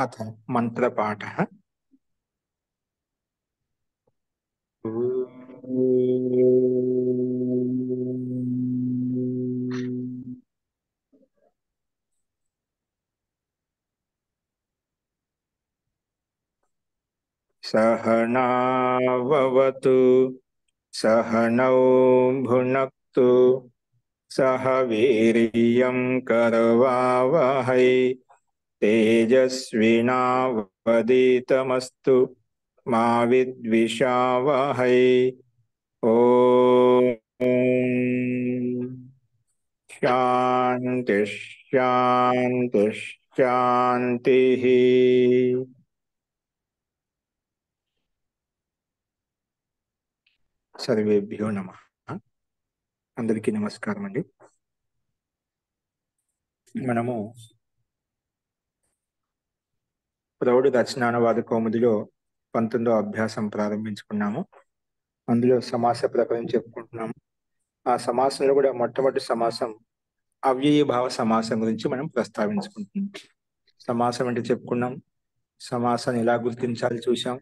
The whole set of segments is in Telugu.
अथ मन्त्रपाठः। सहनाववतु सहनौ भुनक्तु सह वीर्यं करवावहै तेजस्विनावधीतमस्तु मा विद्विषावहै। ओम शांति शांति शांति। सर्वेभ्यो नमः। అందరికీ నమస్కారం అండి. మనము ప్రౌఢ దర్శనానువాద కౌముదిలో 19వ అభ్యాసం ప్రారంభించుకున్నాము. అందులో సమాస ప్రకరణం చెప్పుకుంటున్నాము. ఆ సమాసంలో కూడా మొట్టమొదటి సమాసం అవ్యయ భావ సమాసం గురించి మనం ప్రస్తావించుకుంటున్నాం. సమాసం అంటే చెప్పుకున్నాం, సమాసాన్ని ఎలా గుర్తించాలి చూసాం.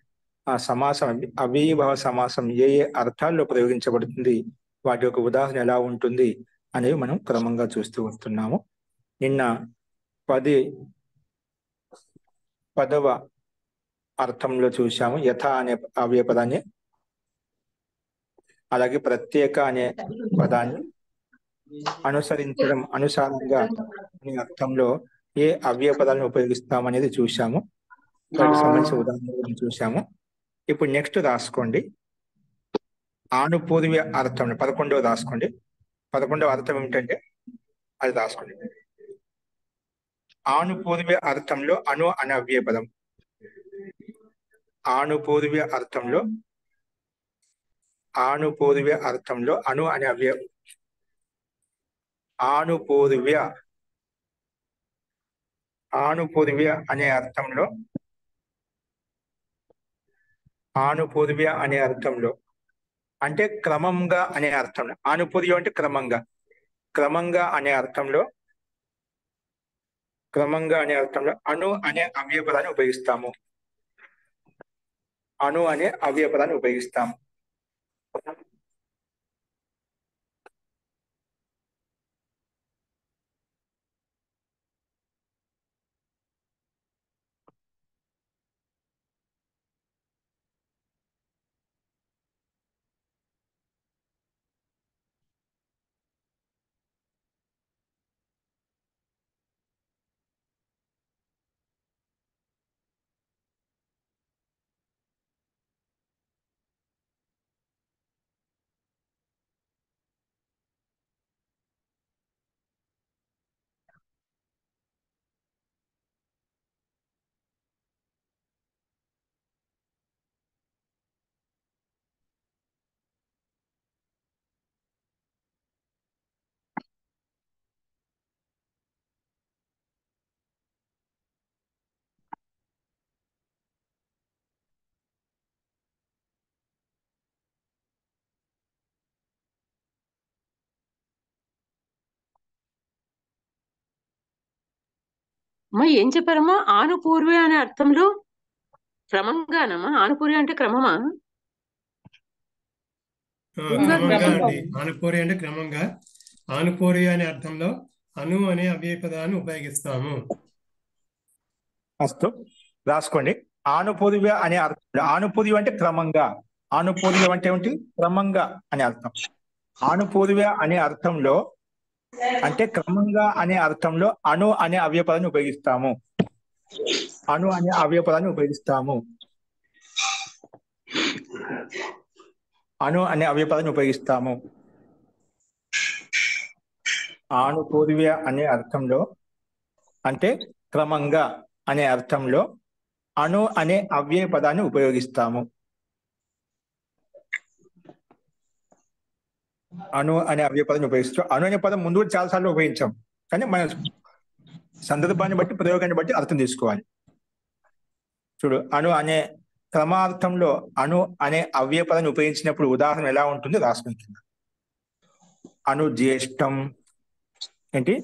ఆ సమాసం అవ్యయ భావ సమాసం ఏ ఏ అర్థాల్లో ప్రయోగించబడుతుంది, వాటి యొక్క ఉదాహరణ ఎలా ఉంటుంది అనేవి మనం క్రమంగా చూస్తూ వస్తున్నాము. నిన్న 10వ అర్థంలో చూసాము యథ అనే అవ్యయ పదాన్ని, అలాగే ప్రత్యేక అనే పదాన్ని అనుసరించడం అనుసారంగా అనే అర్థంలో ఏ అవ్యయ పదాలను ఉపయోగిస్తామనేది చూసాము. వాటికి సంబంధించిన ఉదాహరణలు చూసాము. ఇప్పుడు నెక్స్ట్ రాసుకోండి, ఆనుపూర్వ అర్థం 11వ రాసుకోండి. 11వ అర్థం ఏమిటంటే అది రాసుకోండి. ఆనుపూర్వ అర్థంలో అను అనే అవ్యయ పదం, ఆనుపూర్వ అర్థంలో అను అనే అవ్యయ ఆనుపూర్వ అనే అర్థంలో అంటే క్రమంగా అనే అర్థంలో, ఆనుపూర్వం అంటే క్రమంగా అనే అర్థంలో అను అనే అవ్యయ పదాన్ని ఉపయోగిస్తాము. అమ్మా ఏం చెప్పారమ్మా? ఆనుపూర్వే అనే అర్థంలో క్రమంగానమ్మా? ఆనుపూర్వి అంటే క్రమమా? ఆనుపూర్వి అంటే క్రమంగా. ఆనుపూర్వి అనే అర్థంలో అను అనే అవ్యయ పదాన్ని ఉపయోగిస్తాము. అస్తు రాసుకోండి. ఆనుపూర్వ అనే అర్థం, ఆనుపూర్వ అంటే క్రమంగా, ఆనుపూర్వం అంటే ఏమిటి? క్రమంగా అనే అర్థం. ఆనుపూర్వ అనే అర్థంలో అంటే క్రమంగా అనే అర్థంలో అను అనే అవ్యయ పదాన్ని ఉపయోగిస్తాము. ఆనుపూర్వ అనే అర్థంలో అంటే క్రమంగా అనే అర్థంలో అను అనే అవ్యయ పదాన్ని ఉపయోగిస్తాము. అను అనే పదం ముందు కూడా చాలాసార్లు ఉపయోగించాం, కానీ మన సందర్భాన్ని బట్టి, ప్రయోగాన్ని బట్టి అర్థం తీసుకోవాలి. చూడు, అను అనే క్రమార్థంలో అను అనే అవ్యయ పదాన్ని ఉపయోగించినప్పుడు ఉదాహరణ ఎలా ఉంటుంది రాసుకుంది. అనుజ్యేష్టం ఏంటి?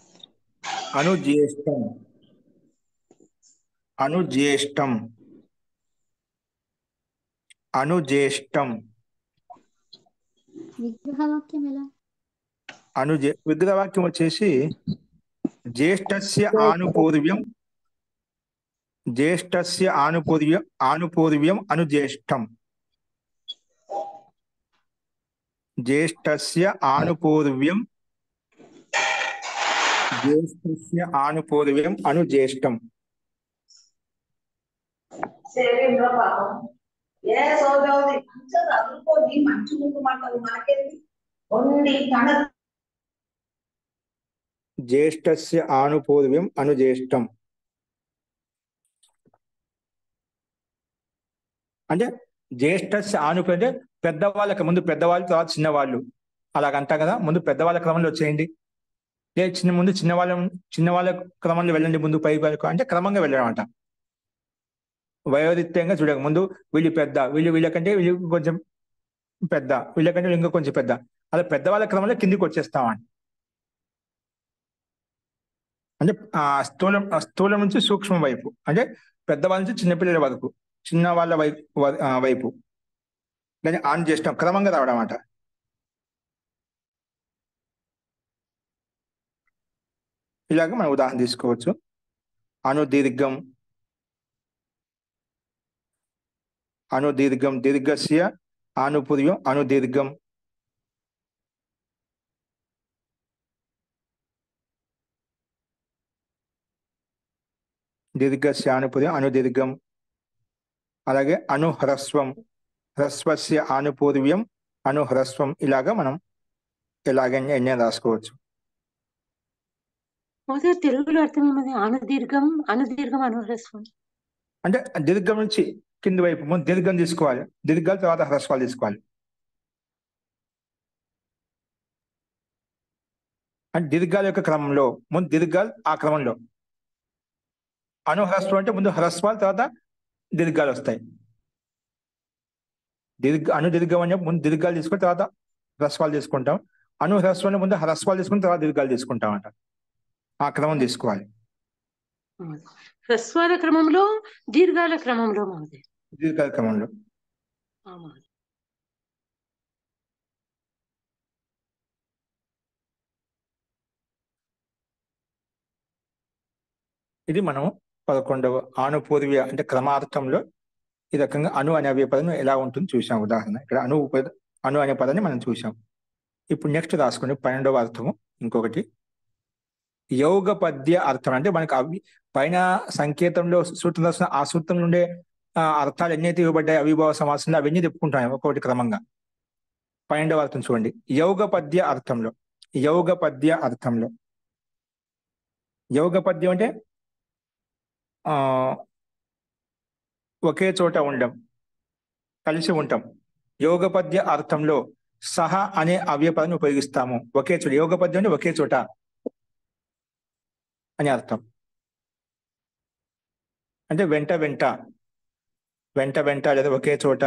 అనుజ్యేష్టం. అనుజ్యేష్టం అనుజ్యేష్టం విగ్రహవాక్యం ఎలా? విగ్రహవాక్యం వచ్చేసి జ్యేష్ఠస్య ఆనుపూర్వ్యం జ్యేష్ఠస్య ఆనుపూర్వ్యం అనుజ్యేష్టం జ్యేష్ఠస్య ఆనుపూర్వ్యం అనుజ్యేష్టం. జ్యేష్ఠస్య ఆనుపూర్వ్యం అనుజ్యేష్టం అంటే జ్యేష్ఠస్య ఆనుపూర్వం అంటే పెద్దవాళ్ళకి ముందు పెద్దవాళ్ళు తర్వాత చిన్నవాళ్ళు అలాగంటా కదా. ముందు పెద్దవాళ్ళ క్రమంలో వచ్చేయండి, ముందు చిన్నవాళ్ళ క్రమంలో వెళ్ళండి, ముందు పై వరకు అంటే క్రమంగా వెళ్ళడం అంట. వయోరిత్యంగా చూడక ముందు వీళ్ళు పెద్ద, వీళ్ళకంటే వీళ్ళు కొంచెం పెద్ద, వీళ్ళకంటే ఇంకా కొంచెం పెద్ద, అలా పెద్దవాళ్ళ క్రమంలో కిందికి వచ్చేస్తామని. అంటే స్థూలం నుంచి సూక్ష్మం వైపు, అంటే పెద్దవాళ్ళ నుంచి చిన్నపిల్లల వరకు, చిన్న వాళ్ళ వైపు దాన్ని ఆన్ చేస్తాం, క్రమంగా రావడం అంట. ఇలాగ మనం ఉదాహరణ తీసుకోవచ్చు. అనుదీర్ఘం దీర్ఘస్య ఆనుపూర్వ్యం అనుదీర్ఘం. దీర్ఘస్య ఆనుపూర్వ్యం అనుదీర్ఘం. అలాగే అనుహ్రస్వం హ్రస్వస్య ఆనుపూర్వ్యం అనుహ్రస్వం. ఇలాగా మనం ఎలాగైనా రాసుకోవచ్చు. తెలుగులో అర్థం ఏమది? అనుదీర్ఘం అనుహ్రస్వం అంటే దీర్ఘం నుంచి కింది వైపు ముందు దీర్ఘం తీసుకోవాలి, దీర్ఘాలు తర్వాత హ్రస్వాలు తీసుకోవాలి. అంటే దీర్ఘాల యొక్క క్రమంలో ముందు దీర్ఘాలు, ఆ క్రమంలో. అనుహ్రస్వం అంటే ముందు హ్రస్వాలు తర్వాత దీర్ఘాలు వస్తాయి. అనుదీర్ఘం అంటే ముందు దీర్ఘాలు తీసుకుని తర్వాత హ్రస్వాలు తీసుకుంటాం. అనుహ్రస్వం ముందు హ్రస్వాలు తీసుకుని తర్వాత దీర్ఘాలు తీసుకుంటాం అంట. ఆ క్రమం తీసుకోవాలి. హ్రస్వాల క్రమంలో దీర్ఘాల క్రమంలో దీర్ఘాల క్రమంలో. ఇది మనం 11వ ఆనుపూర్వ్య అంటే క్రమార్థంలో ఈ రకంగా అను అనే అవ్యయ పదం ఎలా ఉంటుంది చూసాం. ఉదాహరణ ఇక్కడ అను అనే పదాన్ని మనం చూసాం. ఇప్పుడు నెక్స్ట్ రాసుకోండి 12వ అర్థము. ఇంకొకటి యోగ పద్య అర్థం. అంటే మనకు పైన సంకేతంలో సూత్రం రాసిన ఆ సూత్రం నుండే అర్థాలు ఎన్నైతే ఇవ్వబడ్డాయి అవిభావ సమాసంలో అవన్నీ చెప్పుకుంటాం ఒక్కొక్కటి క్రమంగా. 12వ అర్థం చూడండి. యోగ పద్య అర్థంలో యోగ పద్యం అంటే ఒకే చోట ఉండం, కలిసి ఉంటాం. యోగ పద్య అర్థంలో సహ అనే అవ్యయ పదాన్ని ఉపయోగిస్తాము. ఒకే చోట, యోగ పద్యం అంటే ఒకే చోట అని అర్థం. అంటే వెంట వెంట లేదా ఒకే చోట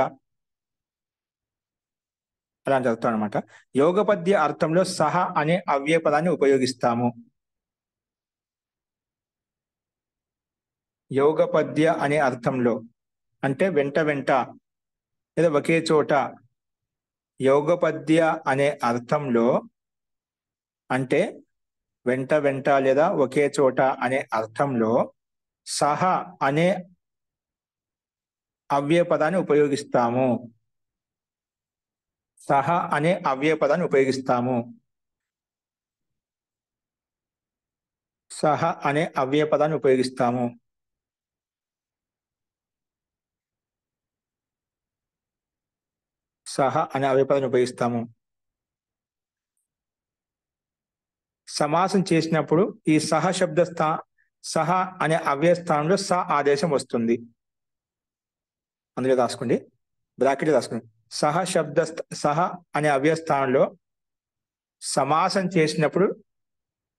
అలాంటి అర్థం అనమాట. యోగ పద్య అర్థంలో సహ అనే అవ్యయ పదాన్ని ఉపయోగిస్తాము. యోగ పద్య అనే అర్థంలో అంటే వెంట లేదా ఒకే చోట. యోగ పద్య అనే అర్థంలో అంటే వెంట లేదా ఒకే చోట అనే అర్థంలో సహ అనే అవ్యయ పదాన్ని ఉపయోగిస్తాము. సహ అనే అవ్యయ పదాన్ని ఉపయోగిస్తాము. సహ అనే అవ్యయ పదాన్ని ఉపయోగిస్తాము. సహ అనే అవ్యయ పదాన్ని ఉపయోగిస్తాము. సమాసం చేసినప్పుడు ఈ సహ శబ్ద సహ అనే అవ్యయ స్థానంలో స ఆదేశం వస్తుంది. అందులో రాసుకోండి, బ్రాకెట్ రాసుకోండి. సహ అనే అవ్యయ స్థానంలో సమాసం చేసినప్పుడు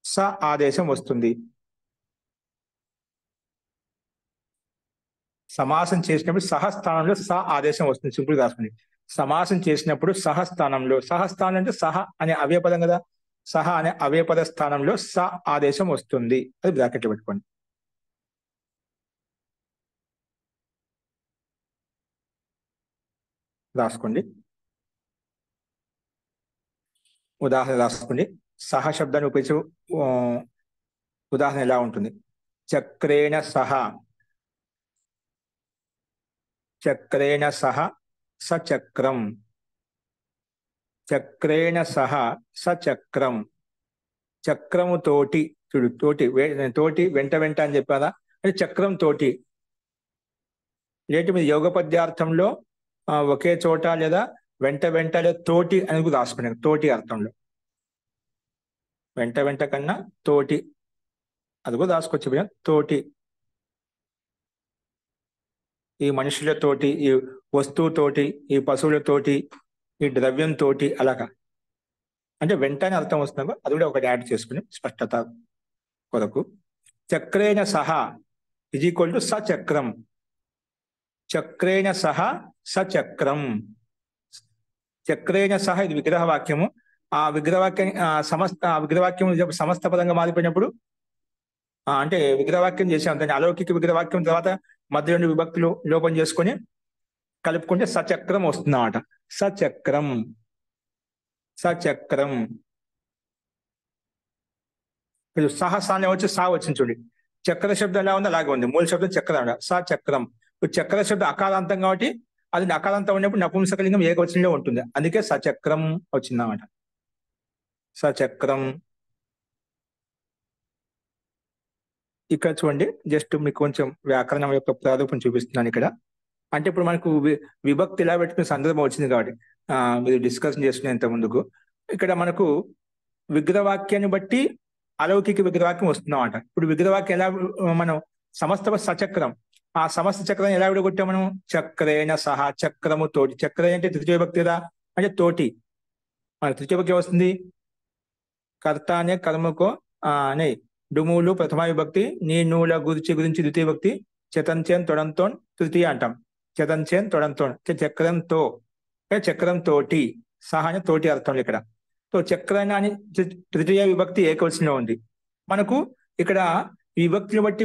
స ఆదేశం వస్తుంది. సమాసం చేసినప్పుడు సహ స్థానంలో స ఆదేశం వస్తుంది. సింపుల్ రాసుకోండి. సమాసం చేసినప్పుడు సహ స్థానం అంటే సహ అనే అవ్యయ పదం కదా. సహ అనే అవ్యయ పద స్థానంలో స ఆదేశం వస్తుంది. అది బ్రాకెట్లో పెట్టుకోండి. రాసుకోండి. ఉదాహరణ రాసుకోండి. సహ శబ్దాన్ని ఉపయోగించి ఉదాహరణ ఎలా ఉంటుంది? చక్రేణ సహ, చక్రేణ సహ సచక్రం, చక్రేణ సహ సచక్రం. చక్రము తోటి, చూడు తోటి తోటి వెంట వెంట అని చెప్పారా, అంటే చక్రం తోటి. లేటి మీద యోగ పద్యార్థంలో ఒకే చోట లేదా వెంట వెంట లేదా తోటి అని కూడా రాసుకున్నాను. తోటి అర్థంలో వెంట వెంట కన్నా తోటి అది కూడా రాసుకోవచ్చు. తోటి ఈ మనుషులతోటి, ఈ వస్తువుతోటి, ఈ పశువులతోటి, ఈ ద్రవ్యంతోటి, అలాగా అంటే వెంటనే అర్థం వస్తుంది. అది కూడా ఒకటి యాడ్ చేసుకుని స్పష్టత కొరకు. చక్రేణ సహ ఇజ్ ఈక్వల్ టు సచక్రం. చక్రేణ సహ సచక్రం. చక్రేణ సహ ఇది విగ్రహ వాక్యము. ఆ విగ్రహవాక్యం విగ్రహవాక్యం సమస్త పదంగా మారిపోయినప్పుడు అంటే విగ్రహవాక్యం చేసాం, దాన్ని అలౌకిక విగ్రహవాక్యం తర్వాత మధ్య రెండు విభక్తులు లోపం చేసుకొని కలుపుకుంటే సచక్రం వస్తుందన్నమాట. సచక్రం, సచక్రం. సహసాన్ని వచ్చి సా వచ్చింది చూడండి. చక్ర శబ్దం ఎలా ఉంది అలాగే ఉంది. మూల శబ్దం చక్రం, సచక్రం. చక్ర శబ్దం అకారాంతం కాబట్టి అది అకారాంతం ఉన్నప్పుడు నపుంసకలింగం ఏకవచనంలో ఉంటుంది. అందుకే సచక్రం వచ్చిందన్నమాట. సచక్రం. ఇక్కడ చూడండి, జస్ట్ మీకు కొంచెం వ్యాకరణం యొక్క ప్రారూపం చూపిస్తున్నాను ఇక్కడ. అంటే ఇప్పుడు మనకు విభక్తి ఎలా పెట్టుకునే సందర్భం వచ్చింది కాబట్టి మీరు డిస్కషన్ చేస్తున్నంత ముందుకు ఇక్కడ మనకు విగ్రహవాక్యాన్ని బట్టి అలౌకిక విగ్రహవాక్యం వస్తుందన్నమాట. ఇప్పుడు విగ్రహవాక్యం ఎలా మనం సమస్త సచక్రం, ఆ సమస్త చక్రం ఎలా విడగొట్టాం మనం? చక్రేణ సహా, చక్రము తోటి. చక్ర అంటే తృతీయ విభక్తి కదా, అంటే తోటి. మన తృతీయ విభక్తి వస్తుంది కర్త అనే కర్మకో అనే డుములు ప్రథమ విభక్తి, నీ నూల గురించి ద్వితీయ విభక్తి, చతంచేన్ తొడంతో తృతీయ అంటాం. చతంచేన్ తొడంతో చక్రంతో, చక్రం తోటి. సహా అనే తోటి అర్థం ఇక్కడ. సో చక్రాన్ని అని తృతీయ విభక్తి ఏకవచనంలో ఉంది. మనకు ఇక్కడ విభక్తిని బట్టి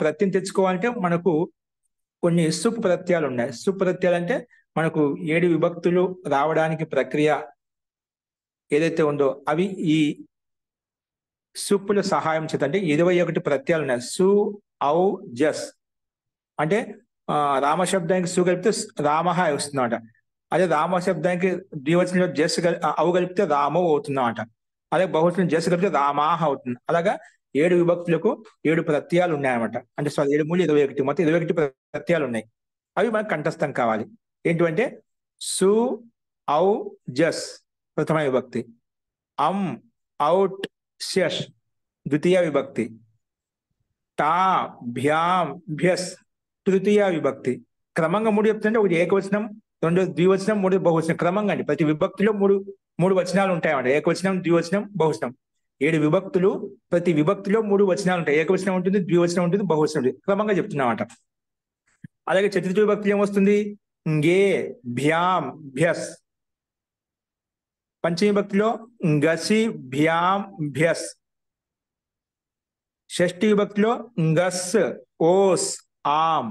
ప్రత్యయం తెచ్చుకోవాలంటే మనకు కొన్ని సుప్ ప్రత్యయాలు ఉన్నాయి. సుప్ ప్రత్యయాలు అంటే మనకు 7 విభక్తులు రావడానికి ప్రక్రియ ఏదైతే ఉందో అవి ఈ సుప్పుల సహాయం చేత, అంటే 21 ప్రత్యయాలు ఉన్నాయి. సు, ఔ, జస్. అంటే రామశబ్దానికి సు కలిపితే రామహ వస్తుందన్నమాట. అదే రామశబ్దానికి ద్వివచనంలో జస్ ఔ కలిపితే రామో అవుతుందన్నమాట. అదే బహువచనం జస్ కలిపితే రామాహ అవుతుంది. అలాగా 7 విభక్తులకు 7 ప్రత్యయాలు ఉన్నాయన్నమాట. అంటే 7 మూడు 21, మొత్తం 21 ప్రత్యయాలు ఉన్నాయి. అవి మనకు కంఠస్థం కావాలి. ఏంటంటే సు, ఔ, జస్ ప్రథమ విభక్తి, అం, ఔట్, శష్ ద్వితీయ విభక్తి, టా, భ్యాం, భ్యస్ తృతీయ విభక్తి. క్రమంగా 3 చెప్తుంటే ఒకటి ఏకవచనం, 2 ద్వివచనం, 3 బహువచనం. క్రమంగా అండి ప్రతి విభక్తిలో మూడు వచనాలు ఉంటాయన్నమాట. ఏకవచనం, ద్వివచనం, బహువచనం. 7 విభక్తులు, ప్రతి విభక్తిలో 3 వచనాలు ఉంటాయి. ఏకవచనం ఉంటుంది, ద్వివచనం ఉంటుంది, బహువచనం ఉంటుంది. క్రమంగా చెప్తున్నమాట. అలాగే చతుర్థ విభక్తి ఏమొస్తుంది? గే, భ్యాం, భ్యస్. పంచమ విభక్తిలో గసి, భ్యాం, భ్యస్. షష్ఠి విభక్తిలో గస్, ఓస్, ఆమ్.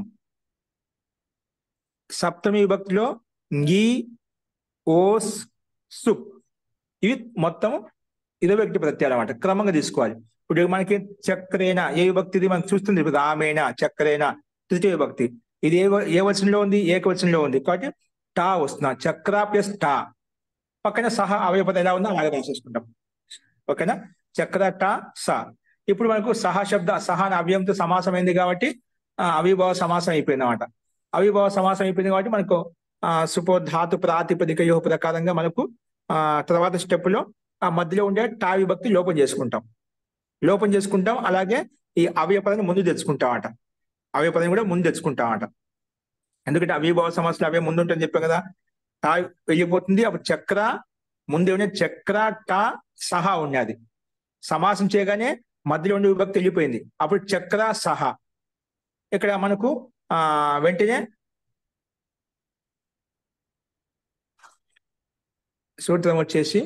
సప్తమి విభక్తిలో గి, ఓస్, సుప్. ఇవి మొత్తం 21 ప్రత్యయాలు అన్నమాట. క్రమంగా తీసుకోవాలి. ఇప్పుడు మనకి చక్రేణ ఏ విభక్తిది మనకు చూస్తుంది? రామేణ, చక్రేణ తృతీయ విభక్తి. ఇది ఏ వచనంలో ఉంది? ఏకవచనంలో ఉంది కాబట్టి టా వస్తున్నా. చక్ర ప్లస్ టా. పక్కన సహా అవయవపదం ఎలా ఉందో అలాగే రాసేసుకుంటాం. ఓకేనా? చక్ర టా స. ఇప్పుడు మనకు సహా శబ్ద సహా అవ్యయంతో సమాసం అయింది కాబట్టి అవిభావ సమాసం అయిపోయింది అన్నమాట. అవిభావ సమాసం అయిపోయింది కాబట్టి మనకు సుపోధాతు ప్రాతిపదిక యోగ ప్రకారంగా మనకు తర్వాత స్టెప్ లో ఆ మధ్యలో ఉండే టా విభక్తి లోపం చేసుకుంటాం. అలాగే ఈ అవయవపదాన్ని ముందు తెచ్చుకుంటామట. అవయవపదం కూడా ముందు తెచ్చుకుంటామట. ఎందుకంటే అవిభావ సమాసాలు అవే ముందు ఉంటుంది చెప్పాం కదా. టా వెళ్ళిపోతుంది. అప్పుడు చక్ర ముందే ఉండే చక్ర టా సహా ఉన్నది. సమాసం చేయగానే మధ్యలో ఉండే విభక్తి వెళ్ళిపోయింది. అప్పుడు చక్ర సహా. ఇక్కడ మనకు వెంటనే సూత్రం వచ్చేసి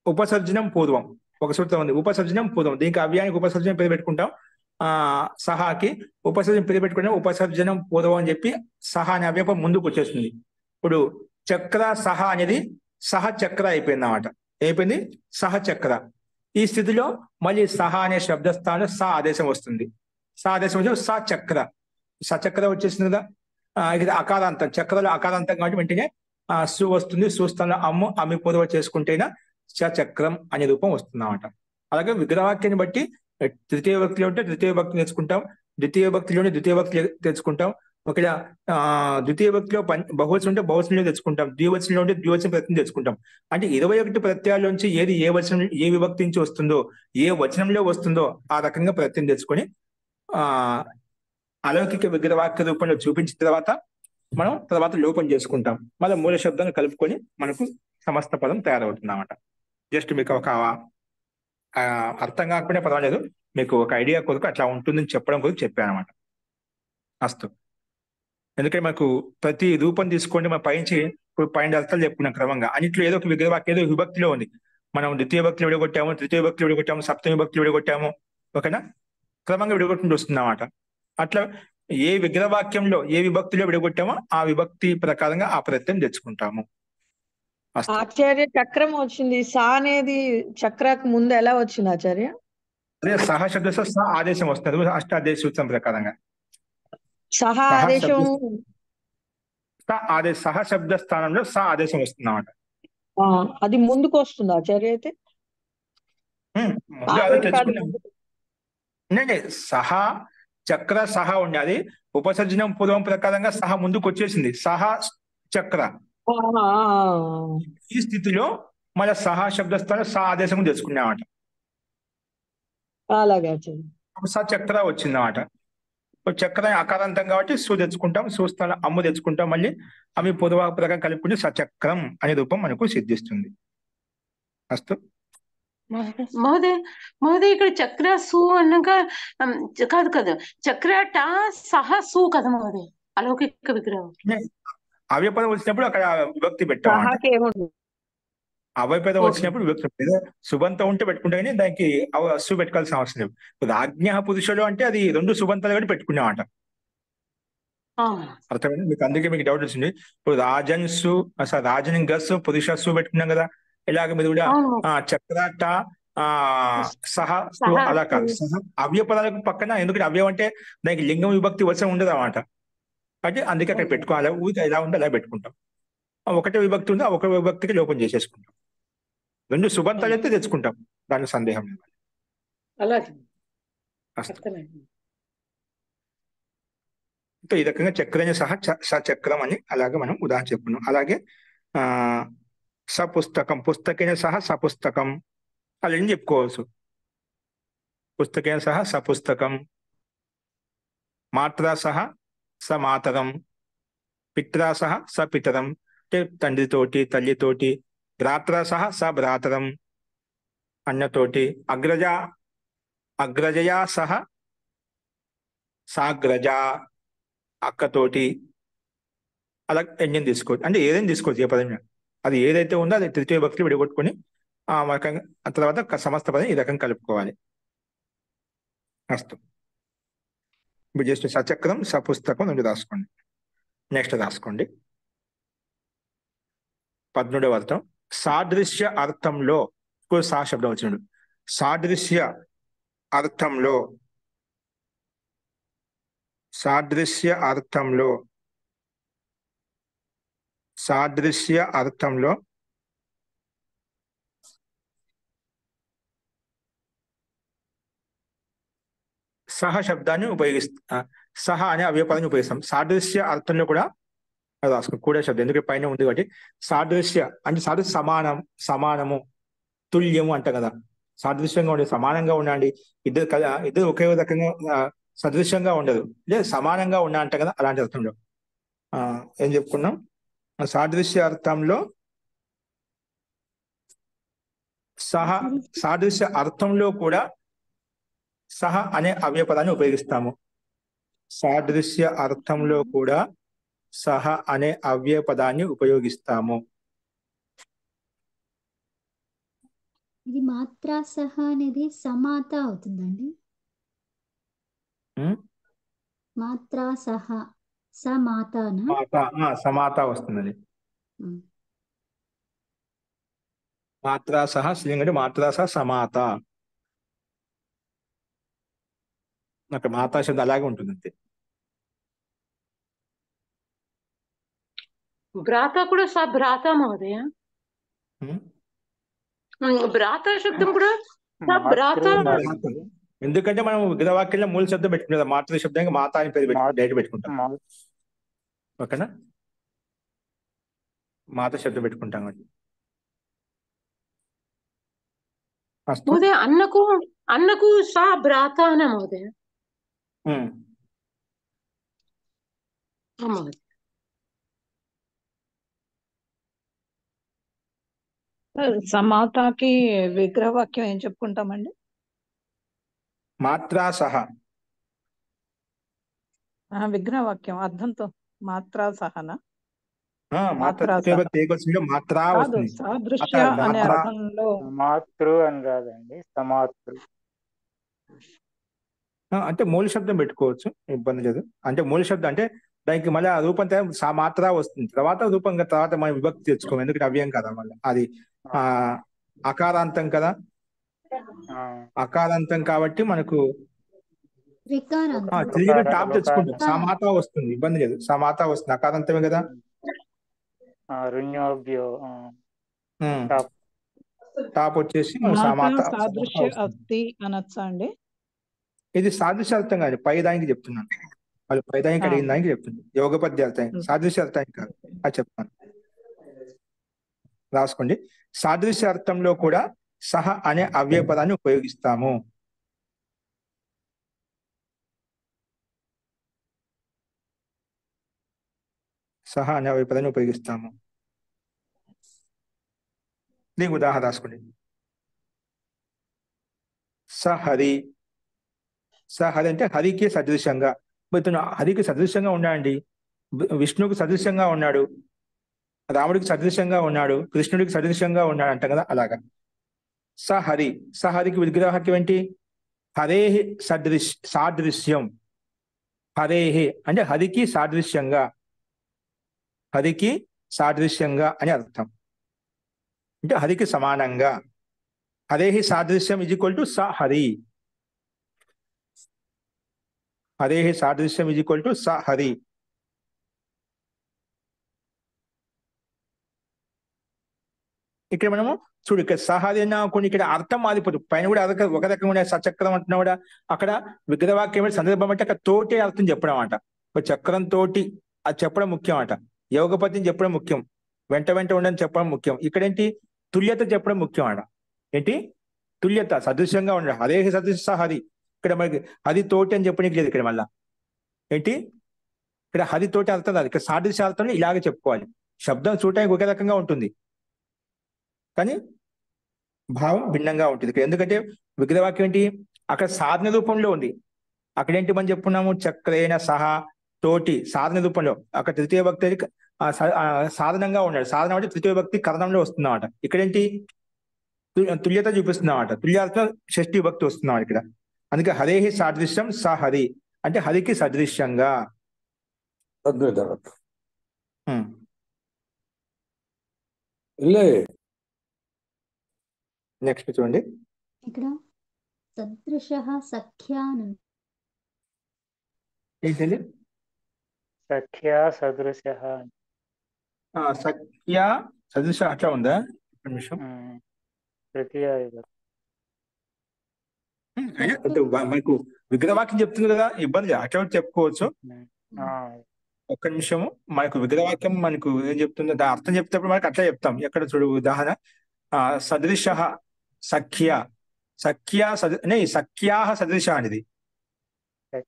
ఉపసర్జనం పూర్వం. ఒక సూత్రం ఉంది, ఉపసర్జనం పూర్వం. దీనికి అవ్యానికి ఉపసర్జనం పేరు పెట్టుకుంటాం. సహాకి ఉపసర్జన పేరు పెట్టుకుని ఉపసర్జనం పూర్వం అని చెప్పి సహా అనే అవ్యయం ముందుకు వచ్చేస్తుంది. ఇప్పుడు చక్ర సహ అనేది సహ చక్ర అయిపోయింది అన్నమాట. అయిపోయింది సహ చక్ర. ఈ స్థితిలో మళ్ళీ సహ అనే శబ్దస్థానంలో స ఆదేశం వస్తుంది. స ఆదేశం వచ్చి స చక్ర, సచక్ర వచ్చేసింది కదా. ఇది అకారాంతం, చక్రలో అకారాంతం కాబట్టి వెంటనే సు వస్తుంది. సుస్థానంలో అమ్ము అమ్మి పూర్వ చేసుకుంటేనా చక్రం అనే రూపం వస్తుంది అన్నమాట. అలాగే విగ్రహవాక్యాన్ని బట్టి తృతీయ భక్తిలో ఉంటే తృతీయ భక్తి నేర్చుకుంటాం, ద్వితీయ భక్తిలోనే ద్వితీయ భక్తి తెచ్చుకుంటాం. ఒకవేళ ద్వితీయ భక్తిలో బహువచనం ఉంటే బహువచనంలో తెచ్చుకుంటాం, ద్వివచనంలో ఉంటే ద్వివచన ప్రత్యయం తెచ్చుకుంటాం. అంటే 21 ప్రత్యయాల్లోంచి ఏది ఏ వచనం ఏ విభక్తి నుంచి వస్తుందో, ఏ వచనంలో వస్తుందో ఆ రకంగా ప్రత్యయం తెచ్చుకొని ఆ అలౌకిక విగ్రహవాక్య రూపంలో చూపించిన తర్వాత లోపం చేసుకుంటాం. మళ్ళీ మూల శబ్దాన్ని కలుపుకొని మనకు సమస్త పదం తయారవుతుంది అన్నమాట. జస్ట్ మీకు ఒక అర్థం కాకపోయినా పర్వాలేదు, మీకు ఒక ఐడియా కొరకు అట్లా ఉంటుందని చెప్పడం కొరకు చెప్పాను అనమాట. అస్తు. ఎందుకంటే మనకు ప్రతి రూపం తీసుకోండి, మన పైనుంచి ఇప్పుడు 12 అర్థాలు చెప్పుకున్నాం క్రమంగా. అన్నింటిలో ఏదో ఒక విగ్రహవాక్యం ఏదో విభక్తిలో ఉంది. మనం ద్వితీయ భక్తిలో విడగొట్టాము, తృతీయ భక్తిలో విడగొట్టాము, సప్తమి భక్తిలో విడగొట్టాము. ఓకేనా? క్రమంగా విడగొట్టుకుంటూ వస్తుంది అన్నమాట. అట్లా ఏ విగ్రహవాక్యంలో ఏ విభక్తిలో విడగొట్టామో ఆ విభక్తి ప్రకారంగా ఆ ప్రత్యయం తెచ్చుకుంటాము. ఆచార్య చక్రం వచ్చింది, సా అనేది చక్రకు ముందు ఎలా వచ్చింది ఆచార్య? అదే సహ శబ్ద స ఆదేశం వస్తుంది అష్టాదేశ సూత్రం ప్రకారంగా. సహా ఆదేశం సహ శబ్ద స్థానంలో స ఆదేశం వస్తుంది అన్నమాట. అది ముందుకు వస్తుంది ఆచార్య అయితే ముందు అదే తెచ్చుకున్నాం. సహా చక్ర సహా ఉండాలి. ఉపసర్జనం పూర్వం ప్రకారంగా సహా ముందుకు వచ్చేసింది, సహా చక్ర. ఈ స్థితిలో మన సహా శబ్ద స్థానం స ఆదేశం తెచ్చుకున్నామాట. అలాగే స చక్ర వచ్చిందన్నమాట. చక్ర అకారాంతం కాబట్టి సు తెచ్చుకుంటాం, సుస్థానం అమ్ము తెచ్చుకుంటాం, మళ్ళీ అవి పొదువ ప్రకారం కలుపుకుంటే సచక్రం అనే రూపం మనకు సిద్ధిస్తుంది. అస్తు. మహోదయ ఇక్కడ చక్ర సు అన్నాక కాదు చక్ర టా సహ సు కదా మహోదయ, అలౌకిక విగ్రహం అవ్యపదం వచ్చినప్పుడు అక్కడ విభక్తి పెట్టాం. అవ్యపదం వచ్చినప్పుడు విభక్తి సుబంతం ఉంటే పెట్టుకుంటే కానీ దానికి సు పెట్టుకోవాల్సిన అవసరం లేదు. రాజ్ఞ పురుషులు అంటే అది 2 సుబంతాలు కూడా పెట్టుకున్నామాట. అర్థమైంది మీకు? అందుకే మీకు డౌట్ వచ్చింది. ఇప్పుడు రాజన్సు అసలు రాజన్ గస్ పురుషస్సు పెట్టుకున్నాం కదా, ఇలాగ మీరు కూడా చక్రాట సహ అలా కాదు. సహ అవ్య పదాలకు పక్కన, ఎందుకంటే అవ్యం అంటే దానికి లింగం విభక్తి వచనం ఉండదు అన్నమాట. అంటే అందుకే అక్కడ పెట్టుకోవాలి. ఊరికి ఎలా ఉంటే అలా పెట్టుకుంటాం. ఒకటే విభక్తి ఉంది, ఒక విభక్తికి లోపం చేసేసుకుంటాం. 2 సుబంతాలు అయితే తెచ్చుకుంటాం, దానికి సందేహం లేదు. ఈ రకంగా చక్రని సహా సచక్రం అని అలాగే మనం ఉదాహరణ చెప్పుకున్నాం. అలాగే సపుస్తకం, పుస్తకైన సహా సపుస్తకం అలా చెప్పుకోవచ్చు. పుస్తకైన సహా సపుస్తకం, మాత్రా సహా సమాతరం, పిత్రా సహా సపితరం అంటే తండ్రితోటి తల్లితోటి, భ్రాత్రా సహా సభ్రాతరం అన్నతోటి, అగ్రజయా సహా సాగ్రజ అక్కతోటి, అలా ఎంజన్ తీసుకోవచ్చు. అంటే ఏదైనా తీసుకోవచ్చు, ఏ పదం అది ఏదైతే ఉందో అది తృతీయ భక్తి విడగొట్టుకుని ఆ తర్వాత సమస్త పదం ఈ రకంగా కలుపుకోవాలి. అస్తు. ఇప్పుడు జస్ట్ సచక్రం సపుస్తకం 2 రాసుకోండి. నెక్స్ట్ రాసుకోండి 13వ అర్థం. సాదృశ్య అర్థంలో సా శబ్దం వచ్చినాడు. సాదృశ్య అర్థంలో సహ శబ్దాన్ని సహ అనే అవ్యపదాన్ని ఉపయోగిస్తాం. సాదృశ్య అర్థంలో కూడా అది రాసుకోండి, కూడా శబ్దం, ఎందుకంటే పైన ఉంది కాబట్టి. సాదృశ్య అంటే సాదృశ్య సమానము తుల్యము అంట కదా. సాదృశ్యంగా ఉండే, సమానంగా ఉండండి. ఇద్దరు ఒకే రకంగా సదృశ్యంగా ఉండదు, లేదు సమానంగా ఉన్నా అంట కదా, అలాంటి అర్థంలో ఏం చెప్పుకున్నాం. సాదృశ్య అర్థంలో సాదృశ్య అర్థంలో కూడా సహ అనే అవ్యపదాన్ని ఉపయోగిస్తాము. సాదృశ్య అర్థంలో కూడా సహ అనే అవ్యపదాన్ని ఉపయోగిస్తాము. ఇది మాత్రా సహ అనేది సమాత అవుతుందండి. మాత్రా సహ స మాతానా మాత సమాత వస్తుందండి. మాత్రా సహ స్త్రీలింగం అంటే మాత్రా సహ సమాత. అక్కడ మాతా శబ్దం అలాగే ఉంటుంది అంతే. భ్రాత కూడా స భ్రాత మహోదయ. భ్రాత శబ్దం కూడా స భ్రాత. ఎందుకంటే మనం విగ్రహవాక్యంలో మూల శబ్దం పెట్టుకుంటాం. మాతృ శబ్దానికి మాత అని పేరు డైరెక్ట్ పెట్టుకుంటాం. ఓకేనా, మాత శబ్దం పెట్టుకుంటాం. మహోదయ అన్నకు స భ్రాత అన మహోదయ. సమాతాకి విగ్రహవాక్యం ఏం చెప్పుకుంటామండి? మాత్రా సహ. విగ్రహవాక్యం అర్థంతో మాత్రా సహనా? మాత్రా వస్తుంది. సాదృశ్య అనే అర్థంలో మాతృ అని కాదండి, సమాతృ. అంటే మూల శబ్దం పెట్టుకోవచ్చు, ఇబ్బంది లేదు. అంటే మూల శబ్దం అంటే దానికి మళ్ళీ ఆ రూపం మాత్ర వస్తుంది. తర్వాత రూపంగా తర్వాత మనం విభక్తి తెచ్చుకోము, ఎందుకంటే అవ్యం కదా. మళ్ళీ అది అకారాంతం కదా, అకారాంతం కాబట్టి మనకు టాప్ తెచ్చుకుంటాం. సమాత వస్తుంది, ఇబ్బంది లేదు. సమాత వస్తుంది, అకారాంతమే కదా. టాప్ వచ్చేసి సాదృశ్య అస్తి అనొచ్చా అండి? ఇది సాదృశ్యార్థం కాదు, పై దానికి చెప్తున్నాను. వాళ్ళు పై దానికి అడిగిన దానికి చెప్తున్నాను. యోగ పద్యార్థం, సాదృశ్యార్థానికి కాదు. అది చెప్తాను, రాసుకోండి. సాదృశ్యార్థంలో కూడా సహ అనే అవ్యయ పదాన్ని ఉపయోగిస్తాము. సహ అనే అవ్యయ పదాన్ని ఉపయోగిస్తాము. దీనికి ఉదాహరణ రాసుకోండి. సహరి. సహరి అంటే హరికి సదృశ్యంగా. హరికి సదృశ్యంగా ఉన్నాడండి. విష్ణువుకి సదృశ్యంగా ఉన్నాడు, రాముడికి సదృశ్యంగా ఉన్నాడు, కృష్ణుడికి సదృశ్యంగా ఉన్నాడు అంటాం కదా, అలాగా. సహరి. సహరికి విగ్రహవాక్యం ఏంటి? హరేహి సాదృశ్యం. హరేహి అంటే హరికి సాదృశ్యంగా, హరికి సాదృశ్యంగా అని అర్థం. అంటే హరికి సమానంగా. హరేహి సాదృశ్యం ఈజ్ ఈక్వల్ టు స హరి. హరేహి సాదృశ్యం ఈజ్ ఈక్వల్ టు స హరి. ఇక్కడ మనము చూడు, ఇక్కడ సహరి అన్న కొన్ని ఇక్కడ అర్థం మారిపోతుంది. పైన కూడా ఒక రకంగా సచక్రం అంటున్నా కూడా అక్కడ విగ్రహవాక్యం సందర్భం అంటే అక్కడ తోటి అర్థం చెప్పడం అంట. ఒక చక్రం తోటి అది చెప్పడం ముఖ్యం అంట. యోగపతిని చెప్పడం ముఖ్యం, వెంట ఉండని చెప్పడం ముఖ్యం. ఇక్కడేంటి? తుల్యత చెప్పడం ముఖ్యం అంట. ఏంటి? తుల్యత, సదృశ్యంగా ఉండడం. అదే సదృశ హరి. ఇక్కడ మనకి హరి తోటి అని చెప్పడానికి లేదు ఇక్కడ. మళ్ళా ఏంటి? ఇక్కడ హరి తోటి అర్థం కాదు, ఇక్కడ సాదృశ్యార్థంలో ఇలాగే చెప్పుకోవాలి. శబ్దం చూడటానికి ఒకే రకంగా ఉంటుంది కానీ భావం భిన్నంగా ఉంటుంది ఇక్కడ. ఎందుకంటే విగ్రహవాక్యం ఏంటి? అక్కడ సాధన రూపంలో ఉంది. అక్కడేంటి మనం చెప్పుకున్నాము? చక్రేణ సహా తోటి సాధన రూపంలో. అక్కడ తృతీయ భక్తి సాధనంగా ఉన్నాడు. సాధన అంటే తృతీయ భక్తి కరణంలో వస్తున్నామాట. ఇక్కడేంటి? తుల్యత చూపిస్తున్నామాట. తుల్యార్థం షష్ఠీ భక్తి వస్తున్నాడు ఇక్కడ. అందుకే హరేహి సాదృశ్యం స హరి అంటే హరికి సదృశ్యంగా. నెక్స్ట్ చూడండి, ఇక్కడ సదృశః సఖ్యాన్ ఏంటండి? సఖ్య సదృశః. సఖ్య సదృశ అట్లా ఉందా? నిమిషం. మనకు విగ్రహవాక్యం చెప్తుంది కదా, ఇబ్బంది అట్లా చెప్పుకోవచ్చు. ఒక్క నిమిషము. మనకు విగ్రహవాక్యం మనకు ఏం చెప్తుందో దాని అర్థం చెప్తేప్పుడు మనకు అట్లా చెప్తాం. ఎక్కడ చూడు ఉదాహరణ. సదృశ సఖ్య. సఖ్య సఖ్యాహ సదృశ అనేది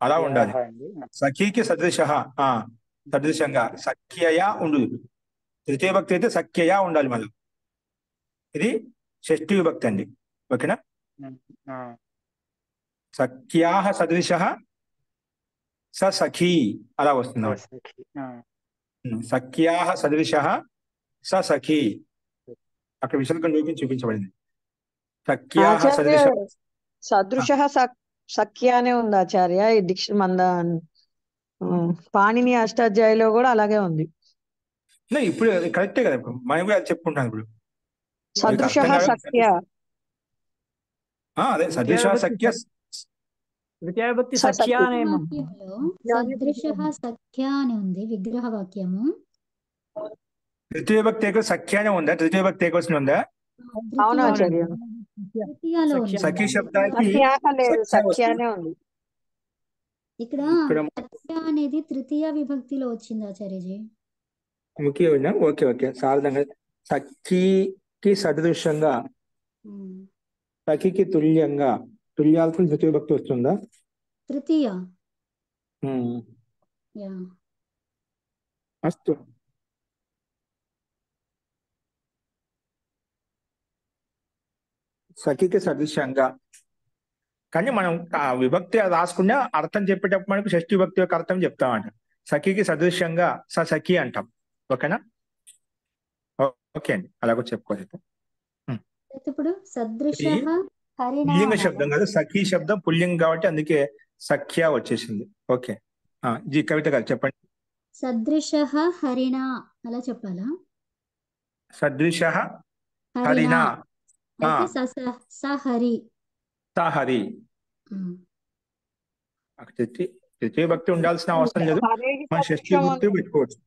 అలా ఉండాలి. సఖీకి సదృశ సదృశంగా సఖ్యయా ఉండు. తృతీయ భక్తి అయితే సఖ్యయా ఉండాలి. మళ్ళీ ఇది షష్ఠీ విభక్తి అండి. ఓకేనా? సఖ్యాహ సదృశ స సఖీ అలా వస్తుంది. సఖ్యాహ సదృశ స సఖీ అక్కడ విషయంగా చూపించబడింది. సఖ్యాహ సదృశ. సదృశః సఖ్య అనే ఉంది ఆచార్య. ఈ పాణిని అష్టాధ్యాయిలో కూడా అలాగే ఉంది. ఇప్పుడు అది కరెక్టే కదా, ఇప్పుడు మనం కూడా అది చెప్పుకుంటాం. ఇప్పుడు మీకు సదృశ అర్థం కాదు. సఖ్య. అదే సదృశ సఖ్య తృతీయ విభక్తి స- సఖ్య అనే వాక్యంలో సదృశ సఖ్య అని ఉంది విగ్రహ వాక్యము. తృతీయ భక్తి ఏకవచనం సఖ్య అనే ఉందా? తృతీయ భక్తి ఏకవచనం ఉందా? అవును ఆచార్య. తృతీయలో ఉంది. సఖీ శబ్దానికి సఖ్య లేదు, సఖ్య సఖ్య వస్తుంది. అనే ఉంది. ఇక్కడ ఇక్కడ సఖ్య అనేది తృతీయ విభక్తిలో వచ్చింది ఆచార్యజీ. ముఖ్యమైన ఓకే సాధారణంగా సఖీకి సదృశంగా, ఉమ్. సఖీకి తుల్యంగా, తుల్యాలకు తృతీయ భక్తి వస్తుందా? తృతీయ. ఉమ్. యా. అస్తు. సఖీకి సదృశంగా. కానీ మనం ఆ విభక్తి రాసుకున్న అర్థం చెప్పేటప్పుడు మనకు షష్ఠీ విభక్తి యొక్క అర్థం చెప్తామంట. సఖీకి సదృశ్యంగా సఖీ అంటాం. ఓకేనా? ఓకే అండి, అలాగో చెప్పుకోవచ్చు. ఇప్పుడు సదృశ ఇది పుల్లింగ శబ్దం కదా, సఖీ శబ్దం పుల్లింగం కాబట్టి అందుకే సఖ్య వచ్చేసింది. ఓకే. జీ కవిత గారు చెప్పండి. సదృశ హరిణ అలా చెప్పాలా? సదృశ హరిణ హరినా అయితే సహరి. హరి. ఉమ్. తృతీయ భక్తి ఉండాల్సిన అవసరం లేదు, హరేకి మనం షష్ఠీ సదృశం భక్తి ఉంది. పెట్టుకోవచ్చు.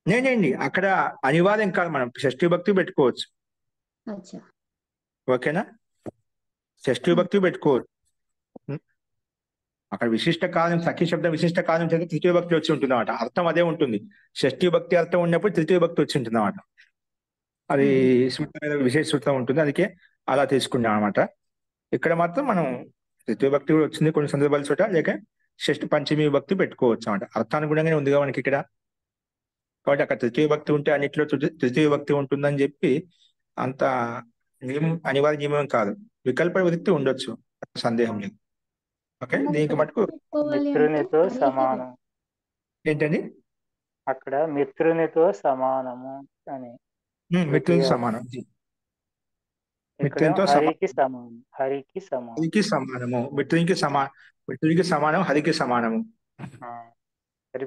నేనండి అక్కడ అనివార్యం కాదు, మనం షష్ఠీ భక్తి పెట్టుకోవచ్చు. అచ్చా. ఓకేనా? షష్ఠీ భక్తి పెట్టుకోవచ్చు. అక్కడ విశిష్ట కారణం, సఖీ శబ్దం విశిష్ట కారణం చేత తృతీయ భక్తి వచ్చి ఉంటుంది అన్నమాట. అర్థం అదే ఉంటుంది. షష్ఠీ భక్తి అర్థం ఉన్నప్పుడు తృతీయ భక్తి వచ్చి ఉంటుంది అన్నమాట. అది శృతి మీద విశేష సూత్రం ఉంటుంది, అందుకే అలా తీసుకున్నాం అనమాట. ఇక్కడ మాత్రం మనం తృతీయ భక్తి కూడా వచ్చింది కొన్ని సందర్భాల చోట, లేక షష్ఠి పంచమీ భక్తి పెట్టుకోవచ్చు అన్నమాట. అర్థానుగుణంగానే ఉందిగా మనకి ఇక్కడ. కాబట్టి అక్కడ తృతీయ భక్తి ఉంటే అన్నిట్లో తృతీయ భక్తి ఉంటుందని చెప్పి అంత అనివార్య నియమం కాదు. వికల్ప విభక్తి ఉండొచ్చు, సందేహం లేదు. ఓకే, దీనికి మటుకు మిత్రునితో సమానం. ఏంటండి? అక్కడ మిత్రునితో సమానము అని. మిత్రునికి సమానం. ఇక్కడ మిత్రునితో హరికి సమానం. హరికి సమానం. హరికి సమానము, మిత్రునికి సమానం, హరికి సమానము.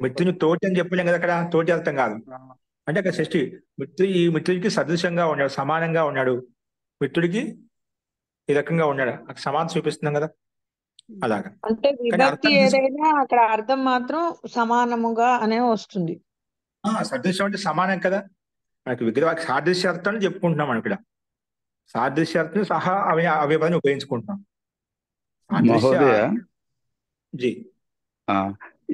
మిత్రుని తోటి అని చెప్పలేం కదా, అక్కడ తోటి అర్థం కాదు. అంటే అక్కడ షష్ఠి ఈ మిత్రుడికి సదృశంగా ఉన్నాడు, సమానంగా ఉన్నాడు, మిత్రుడికి ఈ రకంగా ఉన్నాడు, అక్కడ సమానం చూపిస్తున్నాం కదా, అలాగా. అంటే విభక్తి ఏదైనా అక్కడ అర్థం మాత్రం సమానముగా అనే వస్తుంది. సదృశ్యం అంటే సమానం కదా, మనకి విగ్రహ సాదృశ్యార్థం చెప్పుకుంటున్నాం మనం ఇక్కడ. సాదృశ్యార్థం సహా అవయవాన్ని ఉపయోగించుకుంటున్నాం. మహోదయ, జీ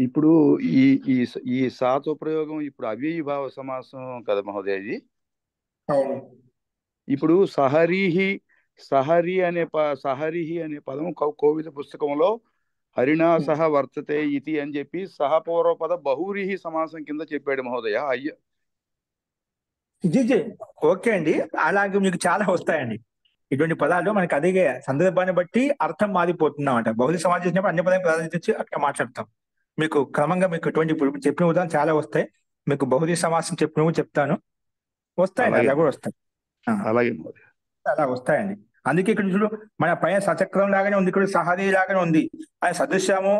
ఇప్పుడు ఈ ఈ ఈ సాతో ప్రయోగం ఇప్పుడు అవ్యయీభావ సమాసం కదా మహోదయ ఇది. ఇప్పుడు సహరి అనే పదం కోవిద పుస్తకంలో హరిణా సహ వర్తతే ఇతి అని చెప్పి సహపూర్వపద బహువ్రీహి సమాసం కింద చెప్పాడు మహోదయ. జీ ఓకే అండి, అలాగే మీకు చాలా వస్తాయండి ఇటువంటి పదాలు. మనకి అదే సందర్భాన్ని బట్టి అర్థం మారిపోతున్నాం అంట. బహుళ సమాజం చేసినప్పుడు అన్ని పదాలు ప్రాధాన్యత అక్కడ మాట్లాడతాం. మీకు క్రమంగా మీకు ఇటువంటి ఇప్పుడు చెప్పిన ఉదాహరణ చాలా వస్తాయి. మీకు బహుళ సమాసం చెప్పిన చెప్తాను, వస్తాయండి, అలా కూడా వస్తాయి. అలాగే అలా వస్తాయండి. అందుకే ఇక్కడ చూడు, మన పైన సచక్రం లాగానే ఉంది, ఇక్కడ సహరి లాగానే ఉంది. అది సదృశ్యము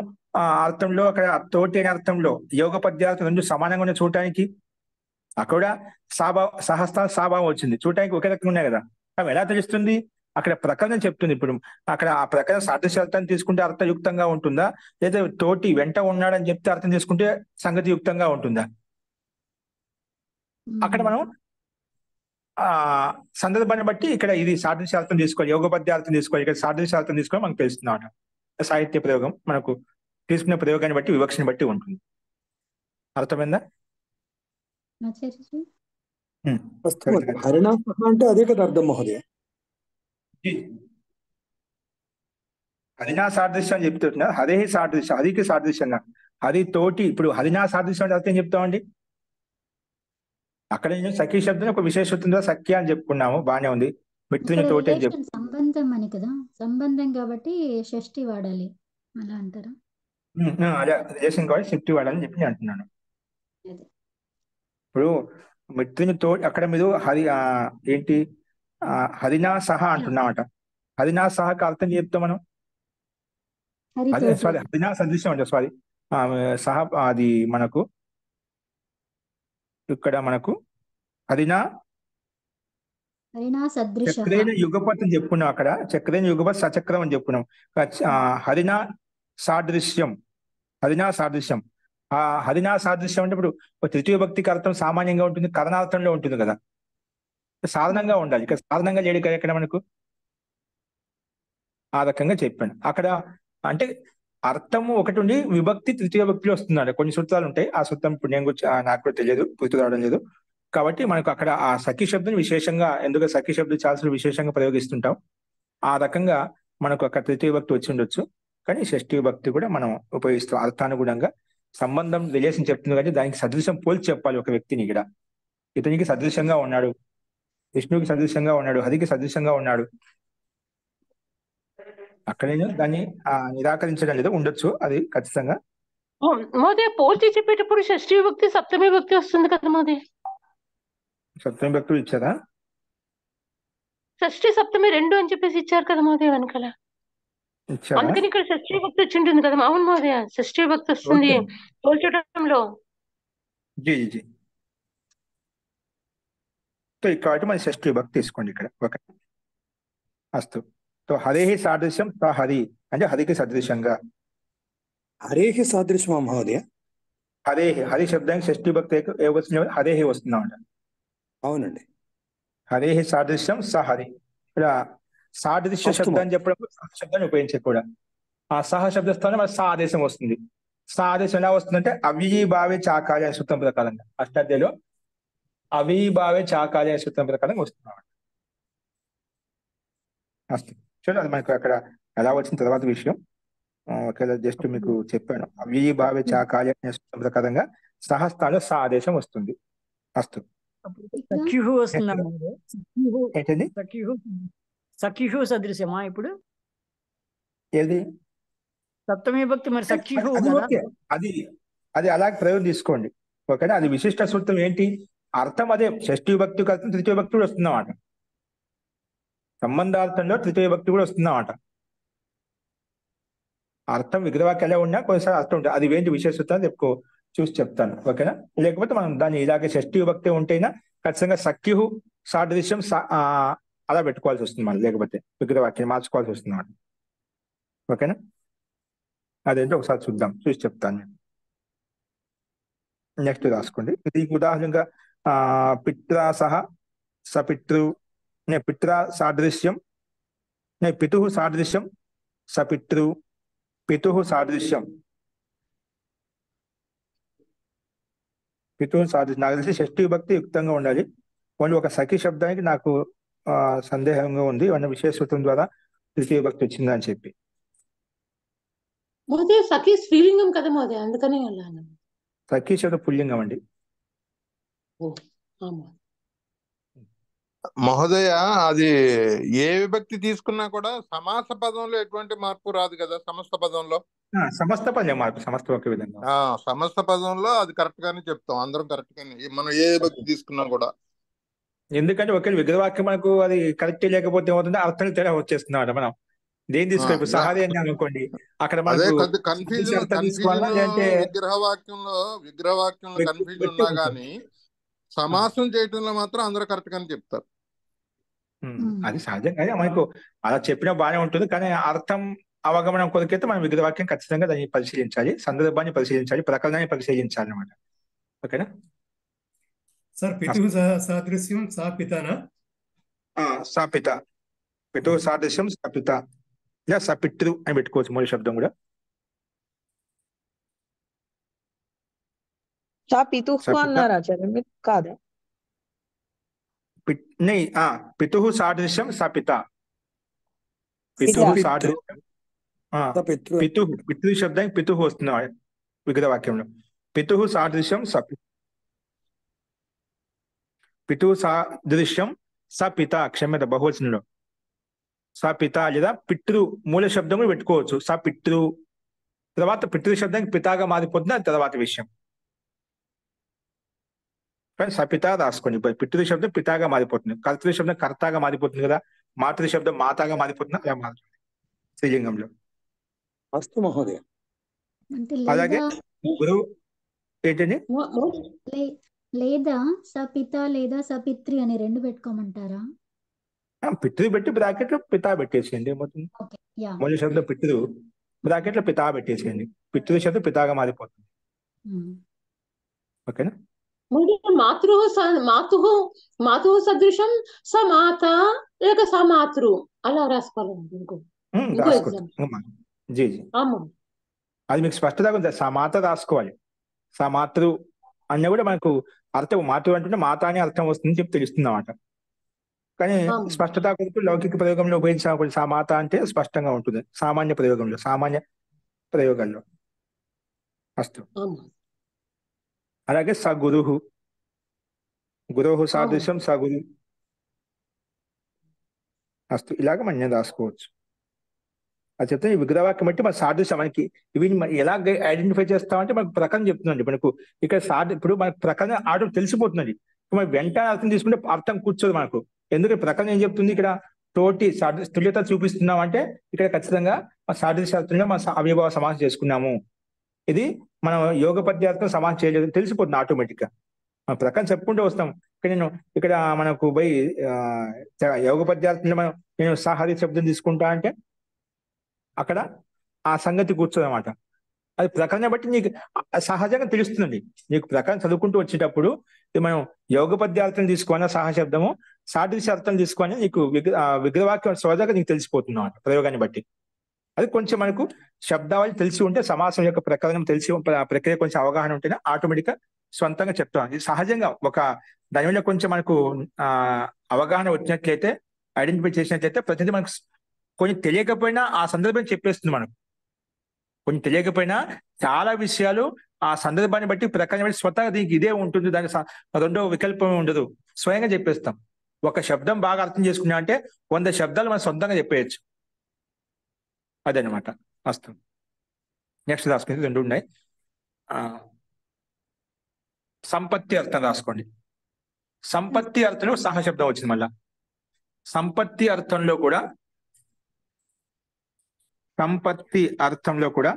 అర్థంలో, అక్కడ తోటి అనే అర్థంలో యోగ పద్యార్థం రెండు సమానంగా ఉన్న చూడటానికి. అక్కడ సహస్త సాభావం వచ్చింది, చూడటానికి ఒకే రకంగా ఉన్నాయి కదా. అవి ఎలా తెలుస్తుంది? అక్కడ ప్రకరణం చెప్తుంది. ఇప్పుడు అక్కడ ఆ ప్రకరణ సాదృశ్యార్థాన్ని తీసుకుంటే అర్థయుక్తంగా ఉంటుందా, లేదా తోటి వెంట ఉన్నాడని చెప్తే అర్థం తీసుకుంటే సంగతి యుక్తంగా ఉంటుందా? అక్కడ మనం సందర్భాన్ని బట్టి ఇక్కడ ఇది సాదృశ్యార్థం తీసుకోవాలి, యోగ పద్యార్థం తీసుకోవాలి, ఇక్కడ సాదృశ్యార్థం తీసుకోవాలి మనకు తెలుస్తుంది అన్నమాట. సాహిత్య ప్రయోగం మనకు తీసుకునే ప్రయోగాన్ని బట్టి వివక్షని బట్టి ఉంటుంది. అర్థమైందా? హరిణా అంటే అదే కదా అర్థం మహోదయ. హరినా సాదృశ్యం అని చెప్తున్నా, హరే సాదృశ్యం, హరికి సాదృశ్యంగా, హరి తోటి. ఇప్పుడు హరినా సాదృశ్యం అంటే అర్థం చెప్తామండి. అక్కడ నేను సఖీ శబ్దం ఒక విశేషంగా సఖ్య అని చెప్పుకున్నాము, బానే ఉంది. మిత్రుని తోటి అని చెప్పి సంబంధం అని కదా, సంబంధం కాబట్టి షష్ఠి వాడాలి అలా అంటారా? అదే రిలేషన్ కాబట్టి షష్ఠి వాడాలని చెప్పి నేను అంటున్నాను. ఇప్పుడు మిత్రుని తోటి అక్కడ మీరు ఏంటి హరినా సహ అంటున్నామట. హరినా సహకి అర్థం చెప్తాం మనం. హరితో అదే సారీ, హరినా సదృశ్యం అంటే సారీ సహ అది మనకు ఇక్కడ మనకు హరినా హరినా సదృశ చక్రేణ యుగపత్ అని చెప్పుకున్నాం. అక్కడ చక్రేణ యుగపత్ సచక్రం అని చెప్పుకున్నాం. హరినా సాదృశ్యం, హరినా సాదృశ్యం. ఆ హరినా సాదృశ్యం అంటే ఇప్పుడు తృతీయ భక్తికి అర్థం సామాన్యంగా ఉంటుంది, కరణార్థంలో ఉంటుంది కదా, సాధనంగా ఉండాలి. ఇక్కడ సాధనంగా లేడు కదా ఇక్కడ మనకు. ఆ రకంగా చెప్పాను అక్కడ. అంటే అర్థము ఒకటి ఉండి విభక్తి తృతీయ భక్తిలో వస్తున్నాడు. కొన్ని సూత్రాలు ఉంటాయి, ఆ సూత్రం ఇప్పుడు నేను నాకు కూడా తెలియదు, గుర్తు రావడం లేదు. కాబట్టి మనకు అక్కడ ఆ సఖి శబ్దం విశేషంగా, ఎందుకు సఖి శబ్దం చాలా విశేషంగా ప్రయోగిస్తుంటాం. ఆ రకంగా మనకు అక్కడ తృతీయ భక్తి వచ్చి ఉండొచ్చు, కానీ షష్ఠీ భక్తి కూడా మనం ఉపయోగిస్తాం. అర్థానుగుణంగా సంబంధం రిలేషన్ చెప్తుంది, కానీ దానికి సదృశం పోల్చి చెప్పాలి ఒక వ్యక్తిని. ఇక్కడ ఇతనికి సదృశంగా ఉన్నాడు, విష్ణువుకి సదృశంగా ఉన్నాడు, హరికి సదృశంగా ఉన్నాడు. అక్కడ దాన్ని నిరాకరించడం లేదు, ఉండొచ్చు అది ఖచ్చితంగా. మోదయ పోల్చి చెప్పేటప్పుడు షష్ఠీ భక్తి సప్తమి భక్తి వస్తుంది కదా మోదయ. సప్తమి భక్తులు ఇచ్చారా? షష్ఠి సప్తమి రెండు అని చెప్పేసి ఇచ్చారు కదా మోదయ వెనకాల. ఇచ్చారా? అందుకని ఇక్కడ షష్ఠీ భక్తి వచ్చి ఉంటుంది కదా. అవును మోదయ, షష్ఠీ భక్తి వస్తుంది పోల్చడంలో. జీ జీ కాబట్టి మన షష్ఠీ భక్తి తీసుకోండి ఇక్కడ. ఓకే, అస్తు. హరేహి సాదృశ్యం స హరి అంటే హరికి సదృశంగా. హరేహి సాదృశ్యమా మహోదయ? హరేహి, హరి శబ్దానికి షష్ఠీ భక్తి ఏ వస్తుంది? హరేహి వస్తుందా? అవునండి. హరేహి సాదృశ్యం స హరి. ఇక్కడ సాదృశ్య శబ్దాన్ని చెప్పడం శబ్దాన్ని ఉపయోగించే కూడా ఆ సహ శబ్దస్థానం సా ఆదేశం వస్తుంది. సా ఆదేశం ఎలా వస్తుందంటే అవిభావే చాకాలి అనే సూత్రం ప్రకారంగా, అష్టాధ్యాయులో అవిభావే చాకాలి అనే సూత్రం ప్రకారంగా వస్తున్నాం. అస్తు. చూడండి, అది మనకు అక్కడ ఎలా వచ్చిన తర్వాత విషయం. ఒకవేళ జస్ట్ మీకు చెప్పాను, అవిభావే చాకాలి అనే సూత్రం ప్రకారంగా సహస్థానంలో సా ఆదేశం వస్తుంది. అస్తు. సఖ్యుహు వస్తుందా మహోదయ? ఏంటండి? సఖ్యుహు సదృశ్యమా ఇప్పుడు? ఏది సప్తమి భక్తి మరి సఖ్యుహు అది కదా? ఓకే, అది అలాగే ప్రయోగం తీసుకోండి. ఓకేనా? అది విశిష్ట సూత్రం ఏంటి? అర్థం అదే, షష్ఠీ భక్తి అర్థం తృతీయ భక్తి కూడా వస్తుందన్నమాట. సంబంధార్థంలో తృతీయ భక్తి కూడా వస్తుందన్నమాట. అర్థం విగ్రహవాక్యం ఎలా ఉన్నా కొన్నిసారి అర్థం ఉంటుంది. అది ఏంటి విశేష సూత్రాలు చెప్పుకో చూసి చెప్తాను. ఓకేనా? లేకపోతే మనం దాన్ని ఇలాగే షష్ఠీ భక్తి ఉంటేనా ఖచ్చితంగా సఖ్యు సాదృశ్యం అలా పెట్టుకోవాల్సి వస్తుంది మనం, లేకపోతే విగ్రహవాక్యం మార్చుకోవాల్సి వస్తుంది అన్నమాట. ఓకేనా? అదేంటో ఒకసారి చూద్దాం, చూసి చెప్తాను నేను. నెక్స్ట్ రాసుకోండి. దీనికి ఉదాహరణగా పిత్రా సహ సపితృ, పిత్రా సాదృశ్యం, పితు సాదృశ్యం సపితృ, పితు సాదృశ్యం, పితు సాదృశ్యం. నాకు తెలిసి షష్ఠీ భక్తి యుక్తంగా ఉండాలి. ఓన్లీ ఒక సఖి శబ్దానికి నాకు సందేహంగా ఉంది, అన్న విశేష సూత్రం ద్వారా తృతీయ భక్తి వచ్చిందని చెప్పి. మోదయ సఖి స్త్రీలింగం కదా మోదయ, అందుకనే అలా. సఖి శబ్ద పుల్లింగం అండి. మహోదయ, అది ఏ విభక్తి తీసుకున్నా కూడా సమాస పదంలో ఎటువంటి మార్పు రాదు కదా? సమస్త పదంలో సమస్త పదం మార్పు, సమస్త ఒకే విధంగా. సమస్త పదంలో అది కరెక్ట్ గానే చెప్తాం, అందరం కరెక్ట్ గానే, మనం ఏ విభక్తి తీసుకున్నా కూడా. ఎందుకంటే ఒకే విగ్రహవాక్యం మనకు అది కరెక్ట్ లేకపోతే ఏమవుతుంది, అర్థం తేడా వచ్చేస్తున్నాడు. మనం దేని తీసుకోవాలి, సహారి అని అనుకోండి, అక్కడ కన్ఫ్యూజన్ విగ్రహవాక్యంలో కన్ఫ్యూజన్ ఉన్నా గానీ సమాసం చేయటంలో మాత్రం అందరూ కరెక్ట్ గానే చెప్తారు. అది సహజం, కానీ మనకు అలా చెప్పినా బాగానే ఉంటుంది. కానీ అర్థం అవగమనం కొరకైతే మనం విగ్రహవాక్యం ఖచ్చితంగా దాన్ని పరిశీలించాలి, సందర్భాన్ని పరిశీలించాలి, ప్రకరణాన్ని పరిశీలించాలి అనమాట. ఓకేనా సార్? పితు సాదృశ్యం సా పితానా? సా పిత, పితు సాదృశ్యం సా పిత, ఇలా సపితృ అని పెట్టుకోవచ్చు మూల శబ్దం కూడా. సా పితుహు అన్నారు ఆచార్య, మీరు కాదా? పితు సాదృశ్యం సపిత, పితు సాదృశ్యం పితృ శబ్దానికి పితు వస్తుంది విగ్రహవాక్యంలో. పితు సాదృశ్యం పితు సాదృశ్యం సపిత, క్షమ్యత బహువచనంలో సపిత, లేదా పితృ మూల శబ్దము పెట్టుకోవచ్చు. సపితృ తర్వాత పితృ శబ్దానికి పితాగా మారిపోతుంది, అది తర్వాత విషయం. కానీ సపిత రాసుకోండి. పితృ శబ్దం పితాగా మారిపోతుంది, కర్తృ శబ్దం కర్తగా మారిపోతుంది కదా, మాతృ శబ్దం మాతాగా మారిపోతుంది, అలా మారుతుంది స్త్రీలింగంలో. అస్తు మహోదయ. అంటే అలాగే లేదా గురువు ఏంటండి లేదా సపిత లేదా సపిత్రి అని రెండు పెట్టుకోమంటారా? పితృ పెట్టి బ్రాకెట్ లో పితా పెట్టేసేయండి. ఏమవుతుంది? ఓకే యా మొదటి శబ్దం పితృ బ్రాకెట్ లో పితా పెట్టేసేయండి. పితృ శబ్దం పితాగా మారిపోతుంది. ఓకేనా? మాతృ సదృశం సమాత లేక సమాతృ అలా రాసుకోవాలండి. ఇంకో రాసుకోవచ్చు. జీ జీ అది మీకు స్పష్టత ఉంది. మాత రాసుకోవాలి. మాతృ అన్న కూడా మనకు అర్థం మాతృ అంటుంటే మాత అనే అర్థం వస్తుంది చెప్పి తెలుస్తుంది అన్నమాట. కానీ స్పష్టత కొరకు లౌకిక ప్రయోగంలో ఉపయోగించాలి. మాత అంటే స్పష్టంగా ఉంటుంది సామాన్య ప్రయోగంలో. అస్తు. అలాగే సగురు సాదృశ్యం సగురు అస్తు. ఇలాగ మనం రాసుకోవచ్చు. అది చెప్తే ఈ విగ్రహవాక్యం బట్టి మన సాదృశ్యం మనకి ఇవి ఎలా ఐడెంటిఫై చేస్తామంటే మనకు ప్రకరణ చెప్తుందండి. మనకు ఇక్కడ ఇప్పుడు మనకు ప్రకరణ ఆర్డర్ తెలిసిపోతుందండి. మనం వెంటనే అర్థం తీసుకుంటే అర్థం కూర్చోదు మనకు. ఎందుకంటే ప్రకరణ ఏం చెప్తుంది? ఇక్కడ తోటి తుల్యత చూపిస్తున్నాం అంటే ఇక్కడ ఖచ్చితంగా మన సాదృశ్యంగా మన అవిభావ సమాసం చేసుకున్నాము. ఇది మనం యోగ పద్యార్థం సమాసం చేయలేదు తెలిసిపోతుంది ఆటోమేటిక్ గా. మన ప్రకరణ చెప్పుకుంటూ వస్తాం. ఇక్కడ మనకు పోయి యోగ పద్యార్థంలో నేను సాహరి శబ్దం తీసుకుంటా అంటే అక్కడ ఆ సంగతి కూర్చోదన్నమాట. అది ప్రకరణ బట్టి నీకు సహజంగా తెలుస్తుందండి. నీకు ప్రకరణ చదువుకుంటూ వచ్చేటప్పుడు మనం యోగ పద్యార్థం తీసుకున్న సహశబ్దము సాదృశ్యార్థం తీసుకొని నీకు విగ్రహవాక్యం సోదగా నీకు తెలిసిపోతుంది అన్నమాట ప్రయోగాన్ని బట్టి. అది కొంచెం మనకు శబ్దావళి తెలిసి ఉంటే సమాసం యొక్క ప్రకరణం తెలిసి ప్రక్రియ కొంచెం అవగాహన ఉంటేనే ఆటోమేటిక్ గా సొంతంగా చెప్తాం. ఇది సహజంగా ఒక దాని మీద కొంచెం మనకు అవగాహన వచ్చినట్లయితే ఐడెంటిఫై చేసినట్లయితే ప్రతిదీ మనకు కొంచెం తెలియకపోయినా ఆ సందర్భం చెప్పేస్తుంది. మనకు కొంచెం తెలియకపోయినా చాలా విషయాలు ఆ సందర్భాన్ని బట్టి ప్రకరణ బట్టి స్వతహా దీనికి ఇదే ఉంటుంది, దానికి రెండో వికల్పం ఉండదు, స్వయంగా చెప్పేస్తాం. ఒక శబ్దం బాగా అర్థం చేసుకున్నా అంటే 100 శబ్దాలు మనం సొంతంగా చెప్పేయచ్చు. అదనమాట. వస్తాం. నెక్స్ట్ రాసుకుంటే 2 ఉన్నాయి. సంపత్తి అర్థం రాసుకోండి. సంపత్తి అర్థంలో సహశబ్దం వచ్చింది. మళ్ళా సంపత్తి అర్థంలో కూడా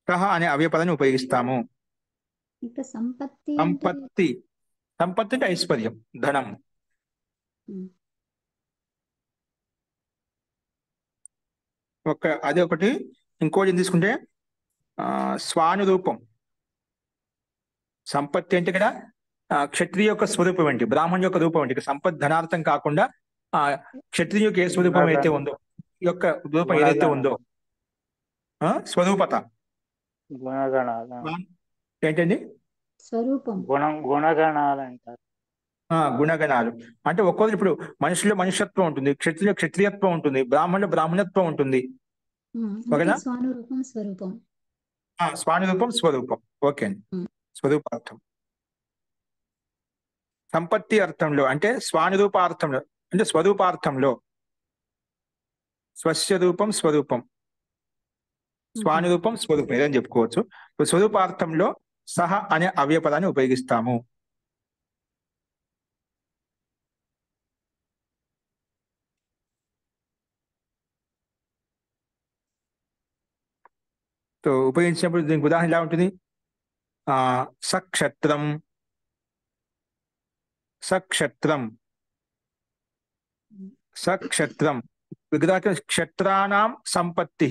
సహ అనే అవ్యపదాన్ని ఉపయోగిస్తాము. సంపత్తి అంటే ఐశ్వర్యం, ధనం. అది ఒకటి. ఇంకోటి తీసుకుంటే స్వానురూపం. సంపత్తి అంటే ఇక్కడ క్షత్రియ యొక్క స్వరూపం ఏంటి, బ్రాహ్మణుని యొక్క రూపం ఏంటి. సంపత్ ధనార్థం కాకుండా క్షత్రియ యొక్క ఏ స్వరూపం అయితే ఉందో, యొక్క రూపం ఏదైతే ఉందో స్వరూపత ఏంటండి? స్వరూపం గుణగణాలు అంటారు. గుణగణాలు అంటే ఒక్కొక్కరు ఇప్పుడు మనుషుల్లో మనుష్యత్వం ఉంటుంది, క్షత్రియత్వం ఉంటుంది, బ్రాహ్మణులు బ్రాహ్మణత్వం ఉంటుంది. ఓకేనా? స్వానురూపం స్వరూపం. ఓకే అండి. స్వరూపార్థం. సంపత్తి అర్థంలో అంటే స్వానురూపార్థంలో అంటే స్వరూపార్థంలో స్వస్య రూపం స్వరూపం, స్వానురూపం స్వరూపం ఏదని చెప్పుకోవచ్చు. స్వరూపార్థంలో సహ అనే అవ్యపదాన్ని ఉపయోగిస్తాము. ఉపయోగించినప్పుడు దీనికి ఉదాహరణ ఎలా ఉంటుంది? సక్షత్రం విగ్రహ క్షత్రాణం సంపత్తి.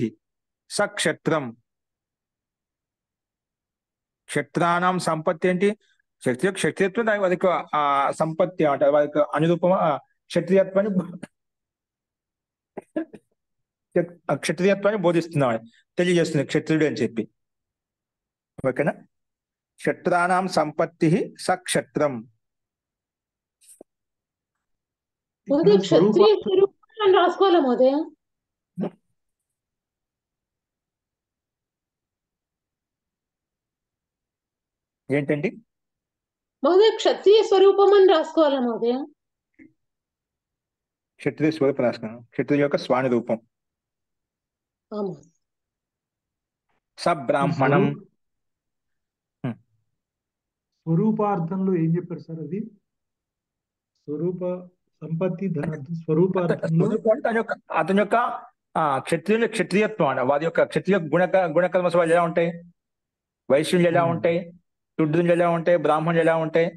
సక్షత్రం క్షత్రాణం సంపత్తి ఏంటి? క్షత్రియత్వం వారికి సంపత్తి అంటారు. వారికి అనురూపం క్షత్రియత్వాన్ని బోధిస్తున్నాం, తెలియజేస్తుంది క్షత్రుడు అని చెప్పి. ఓకేనా? క్షత్రాణం సంపత్తి సక్షత్రం. క్షత్రియ స్వరూపం రాసుకోవాలా మోదయ? ఏంటండి? మోదయ క్షత్రియ స్వరూపం అని రాసుకోవాలా మోదయ? క్షత్రియ స్వరూపం రాసుకున్నాం. క్షత్రియ యొక్క స్వానురూపం. సబ్రాహ్మణం. స్వరూపార్థంలో ఏం చెప్పారు సార్? అది స్వరూప సంపత్తి ధనార్థం స్వరూపార్థంలో అతని యొక్క క్షత్రియులు క్షత్రియత్వం అన్న వారి యొక్క క్షత్రియ గుణకర్మ స్వభావాలు ఎలా ఉంటాయి? వైశ్యులు ఎలా ఉంటాయి, శూద్రులు ఎలా ఉంటాయి, బ్రాహ్మణులు ఎలా ఉంటాయి,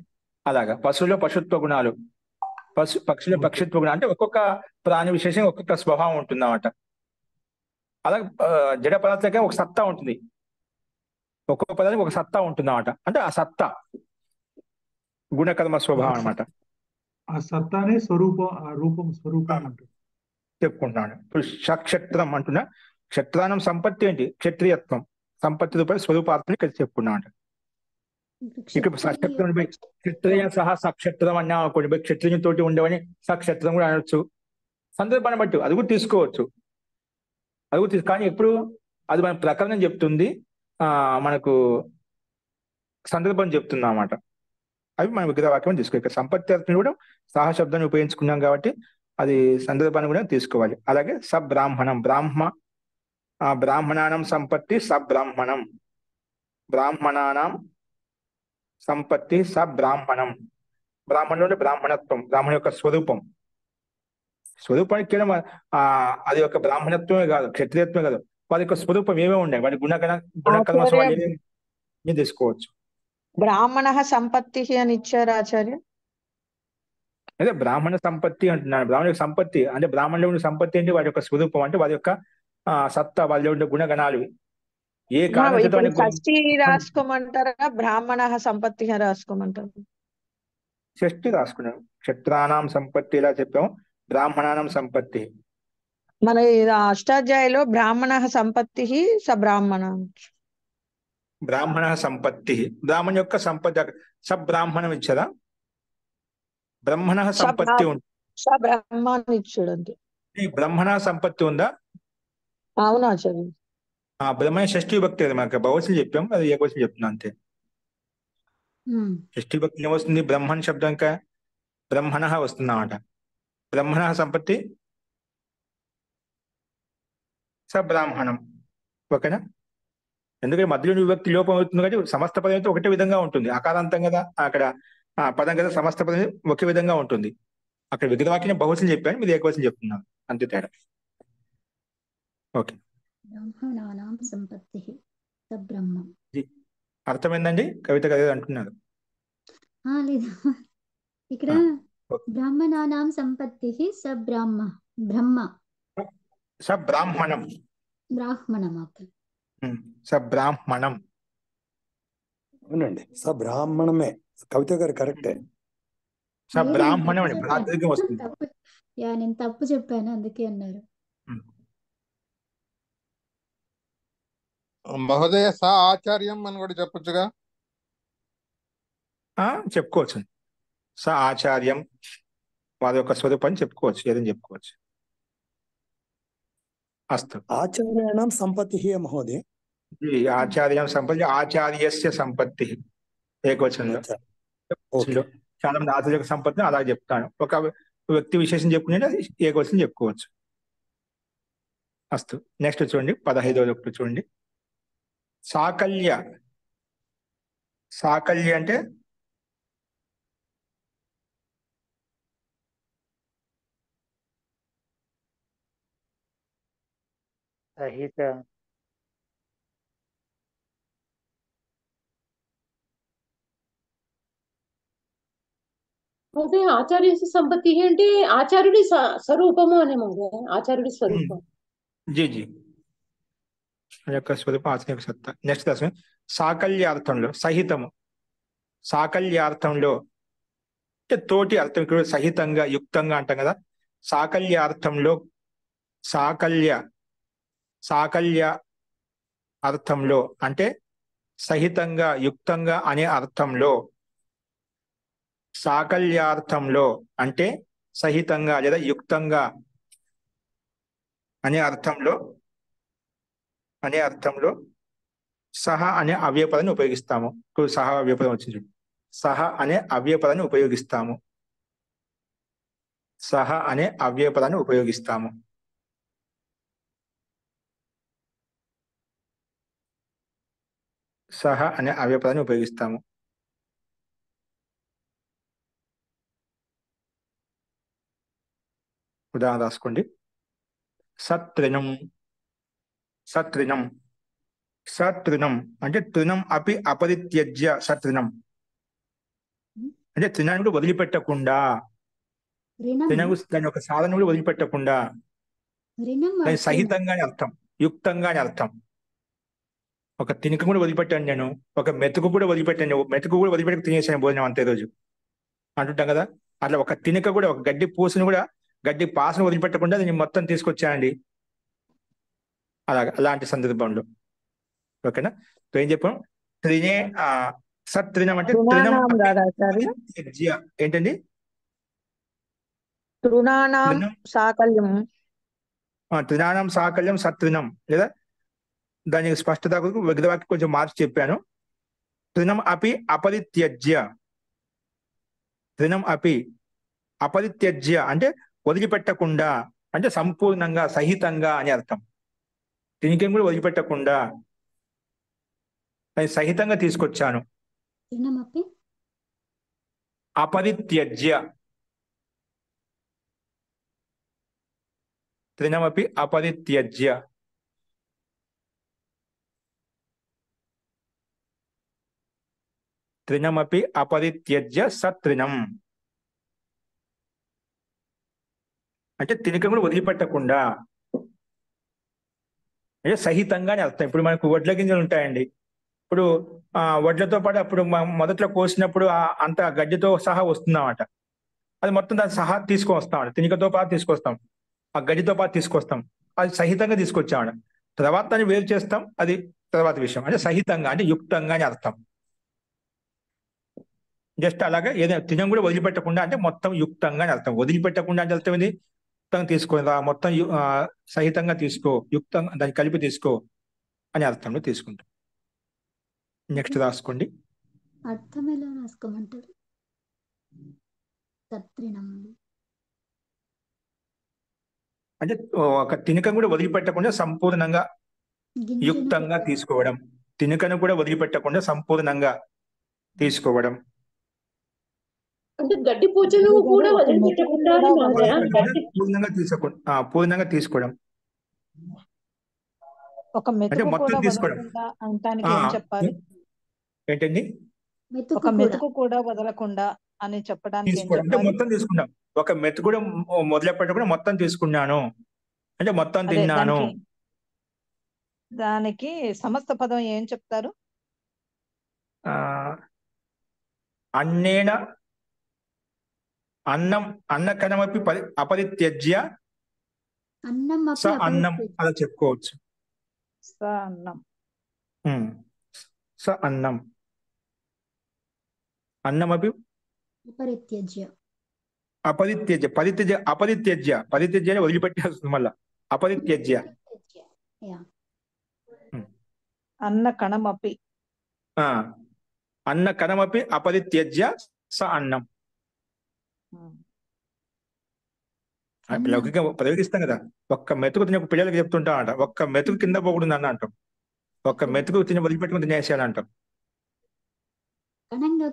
అలాగా పశువులో పశుత్వ గుణాలు, పక్షుల పక్షిత్వ గుణాలు, అంటే ఒక్కొక్క ప్రాణి విశేషంగా ఒక్కొక్క స్వభావం ఉంటుంది అన్నమాట. అలాగే జడ పదార్థానికి ఒక సత్తా ఉంటుంది, ఒక్కొక్క పదానికి ఒక సత్తా ఉంటుంది అన్నమాట. అంటే ఆ సత్తా గుణకర్మ స్వభావం అనమాట. ఆ సత్తానే స్వరూపం, ఆ రూపం స్వరూపం అంటారు చెప్పుకుంటున్నాను. ఇప్పుడు సక్షత్రం అంటున్నా, క్షత్రానం సంపత్తి ఏంటి? క్షత్రియత్వం. సంపత్తి రూపాయలు స్వరూపార్థం ఇక్కడ చెప్పుకున్నాను. ఇక్కడ సక్షత్రం క్షత్రియ సహా సక్షత్రం అన్నా అనుకోండి, క్షత్రియునితో ఉండేవని సక్షత్రం కూడా అనొచ్చు. సందర్భాన్ని బట్టి అది కూడా తీసుకోవచ్చు, అది కూడా కానీ ఎప్పుడు అది మన ప్రకరణం చెప్తుంది, మనకు సందర్భం చెప్తుంది అన్నమాట. అవి మన విగ్రహవాక్యం తీసుకోవాలి. ఇక్కడ సంపత్తి అర్థం కూడా సహా శబ్దాన్ని ఉపయోగించుకున్నాం కాబట్టి అది సందర్భాన్ని కూడా తీసుకోవాలి. అలాగే సబ్రాహ్మణం, బ్రాహ్మణానం సంపత్తి సబ్రాహ్మణం, బ్రాహ్మణానం సంపత్తి సబ్రాహ్మణం. బ్రాహ్మణుడు అంటే బ్రాహ్మణత్వం, బ్రాహ్మణ యొక్క స్వరూపానికి కేవలం అది యొక్క బ్రాహ్మణత్వమే కాదు, క్షత్రియత్వమే కాదు, వారి యొక్క స్వరూపం ఏమేమి ఉన్నాయి, వాటి గుణకర్మ స్వభావాలు తీసుకోవచ్చు. బ్రాహ్మణ సంపత్తి అని ఇచ్చారు ఆచార్య. అదే బ్రాహ్మణ సంపత్తి అంటున్నాను. బ్రాహ్మణ సంపత్తి అంటే బ్రాహ్మణుల సంపత్తి ఏంటి? వారి యొక్క స్వరూపం, అంటే వారి యొక్క సత్తా, వాళ్ళ ఉండే గుణగణాలు. ఏ కారణం షష్ఠి రాసుకోమంటారా, బ్రాహ్మణ సంపత్తి రాసుకోమంటారు? షష్ఠి రాసుకున్నాం. క్షత్రానాం సంపత్తి ఎలా చెప్పాము, బ్రాహ్మణానం సంపత్తి. మన అష్టాధ్యాయులో బ్రాహ్మణ సంపత్తి సబ్రాహ్మణ, బ్రాహ్మణ సంపత్తి, బ్రాహ్మణ యొక్క సంపత్తి. సబ్రాహ్మణం ఇచ్చారా? బ్రహ్మణ సంపత్తి సబ్రాహ్మణ ఇచ్చాడు. బ్రహ్మణ సంపత్తి ఉందా? అవును ఆచార్య. బ్రహ్మణ షష్ఠి భక్తి కదా, మనకు బహుశా చెప్పాం, అది ఏ క్వశ్చన్ చెప్తున్నా అంతే. షష్ఠి భక్తి ఏమొస్తుంది? బ్రహ్మణ శబ్దం ఇంకా బ్రహ్మణ వస్తుంది అన్నమాట. బ్రహ్మణ సంపత్తి సబ్రాహ్మణం. ఓకేనా? ఎందుకంటే మధ్యలో విభక్తి లోపం అవుతుంది కాబట్టి సమస్త పదం అయితే ఒకటే విధంగా ఉంటుంది. అకారాంతం కదా అక్కడ పదం కదా, సమస్త పదం ఒకే విధంగా ఉంటుంది. అక్కడ విగ్రహవాక్యం బహుశా చెప్పాను, మీరు ఏ క్వశ్చన్ చెప్తున్నారు అంతే తేడా. ఓకే, బ్రాహ్మణానాం సంపత్తి సబ్రహ్మం. అర్థమైందండి? కవిత కదా అంటున్నారు. లేదు, ఇక్కడ బ్రాహ్మణానాం సంపత్తి బ్రహ్మ సబ్రాహ్మణం, బ్రాహ్మణం. ఓకే, సబ్రాహ్మణం. అవునండి, సబ్రాహ్మణమే. కవిత గారు కరెక్టే. సబ్రాహ్మణం అని ప్రాతినిధ్యం వస్తుంది. నేను తప్పు చెప్పాను, అందుకే అన్నారు. మహోదయ సా ఆచార్యం అని కూడా చెప్పొచ్చుగా. చెప్పుకోవచ్చు. స ఆచార్యం, వారి యొక్క స్వరూపాన్ని చెప్పుకోవచ్చు, ఏదని చెప్పుకోవచ్చు. అస్తు. ఆచార్యాణం సంపత్తి మహోదయ. ఆచార్యం సంపత్తి, ఆచార్యస్య సంపత్తి ఏకవచనంలో. చాలా మంది ఆచార్య సంపత్తిని అలా చెప్తాను. ఒక వ్యక్తి విశేషం చెప్పుకునే ఏకవచనం చెప్పుకోవచ్చు. అస్తు. నెక్స్ట్ చూడండి, 15వ చూడండి. సాకల్య. సాకల్య అంటే సహిత, అదే ఆచార్య సంపత్తి అంటే ఆచార్యుడి స్వరూపము అనే ఆచార్యుడి స్వరూపం. జీ యొక్క స్వరూపం, ఆచార్య యొక్క సత్తా. నెక్స్ట్ దశ సాకల్యార్థంలో సహితము. సాకల్యార్థంలో అంటే తోటి అర్థం, ఇక్కడ సహితంగా యుక్తంగా అంటాం కదా. సాకల్యార్థంలో సాకల్య అర్థంలో అంటే సహితంగా యుక్తంగా అనే అర్థంలో. సాకల్యార్థంలో అంటే సహితంగా లేదా యుక్తంగా అనే అర్థంలో సహ అనే అవ్యయపదాన్ని ఉపయోగిస్తాము. ఇప్పుడు సహ అవ్యయపదం వచ్చింది. సహ అనే అవ్యయపదాన్ని ఉపయోగిస్తాము. సహ అనే అవ్యయపదాన్ని ఉపయోగిస్తాము. సహ అనే అవ్యయపదాన్ని ఉపయోగిస్తాము. ఉదాహరణ రాసుకోండి. సతృణం సతృణం సతృణం అంటే తృణం అపి అపరిత్యజ్య సతృణం అంటే తృణాన్ని కూడా వదిలిపెట్టకుండా దాని ఒక సాధన కూడా వదిలిపెట్టకుండా దాని సహితంగా అని అర్థం, యుక్తంగా అని అర్థం. ఒక తినక కూడా వదిలిపెట్టాను నేను, ఒక మెతుకు కూడా వదిలిపెట్టాను, మెతుకు కూడా వదిలిపెట్టి తినేసాను భోజనం అంతే రోజు అంటుంటాం కదా. అట్లా ఒక తినక కూడా, ఒక గడ్డి పూసను కూడా, గడ్డి పాసను వదిలిపెట్టకుండా దీన్ని మొత్తం తీసుకొచ్చానండి. అలాంటి సందర్భంలో ఓకేనా. ఏం చెప్పాం? త్రినే సత్రినం అంటే తృణం ఏంటండి? తృణానాం సాకల్యం, తృణానం సాకల్యం సత్రినం లేదా దానికి స్పష్టత విగ్రవాక్యం కొంచెం మార్చి చెప్పాను. తృణం అపి అపరిత్యజ్య, తృణం అపి అపరిత్యజ్య అంటే వదిలిపెట్టకుండా, అంటే సంపూర్ణంగా సహితంగా అని అర్థం. తినికేం కూడా వదిలిపెట్టకుండా అది సహితంగా తీసుకొచ్చాను. అపరిత్యజ్య తృణమపి అపరిత్యజ్య తృణమపి అపరిత్యజ్య సతృణం అంటే తినకం కూడా వదిలిపెట్టకుండా, అంటే సహితంగా అని అర్థం. ఇప్పుడు మనకు వడ్ల గింజలు ఉంటాయండి. ఇప్పుడు వడ్లతో పాటు అప్పుడు మొదట్లో కోసినప్పుడు అంత గడ్డితో సహా వస్తుందన్నమాట. అది మొత్తం దాన్ని సహా తీసుకొని వస్తాం, తినికతో పాటు తీసుకొస్తాం, ఆ గడ్డితో పాటు తీసుకొస్తాం. అది సహితంగా తీసుకొచ్చామట. తర్వాత దాన్ని వేరు చేస్తాం, అది తర్వాత విషయం. అంటే సహితంగా అంటే యుక్తంగా అని అర్థం. జస్ట్ అలాగే ఏదైనా తినం కూడా వదిలిపెట్టకుండా అంటే మొత్తం యుక్తంగా అని అర్థం. వదిలిపెట్టకుండా అంటే అర్థం ఏంది? యుక్తంగా తీసుకో, మొత్తం సహితంగా తీసుకో, యుక్తంగా దాన్ని కలిపి తీసుకో అని అర్థంలో తీసుకుంటాం. నెక్స్ట్ రాసుకోండి. అర్థం ఎలా రాసుకోమంటారు? అంటే ఒక తినకం కూడా వదిలిపెట్టకుండా సంపూర్ణంగా యుక్తంగా తీసుకోవడం, తినకను కూడా వదిలిపెట్టకుండా సంపూర్ణంగా తీసుకోవడం. అంటే గడ్డి పూజలు కూడా వదిలిపెట్టకుండా పూర్ణంగా తీసుకోవడం. ఒక మెతుకు కూడా వదలకుండా అంటానికి ఏం చెప్పాలి? ఏంటండి? ఒక మెతుకు కూడా వదలకుండా అని చెప్పడానికి అంటే మొత్తం తీసుకున్నాం. ఒక మెతుకు కూడా మొదలుపెట్టకుండా మొత్తం తీసుకున్నాను అంటే మొత్తం తిన్నాను. దానికి సమస్త పదం ఏం చెప్తారు? అన్నేన అన్నం అన్నకనమపి అపరిత్యజ్య స అన్నం అలా చెప్పుకోవచ్చు. స అన్నం స అన్నం అన్నమపి అపరిత్యజ్య అపరిత్యజ్య అపరిత్యజ్య పరిత్యజ్య వదిలిపెట్టేస్తుంది మళ్ళా. అపరిత్యజ్య అన్న కణమపి అన్న కణమపి అపరిత్యజ్య స అన్నం. లౌకికంగా ప్రయోగిస్తాం కదా. ఒక్క మెతుకు తినే పిల్లలకి చెప్తుంటాం అంట, ఒక్క మెతుకు కింద పోకూడదు అన్న అంటాం, ఒక్క మెతుకు తిని వదిలిపెట్టుకుని తినేసేయాలి అంటాం.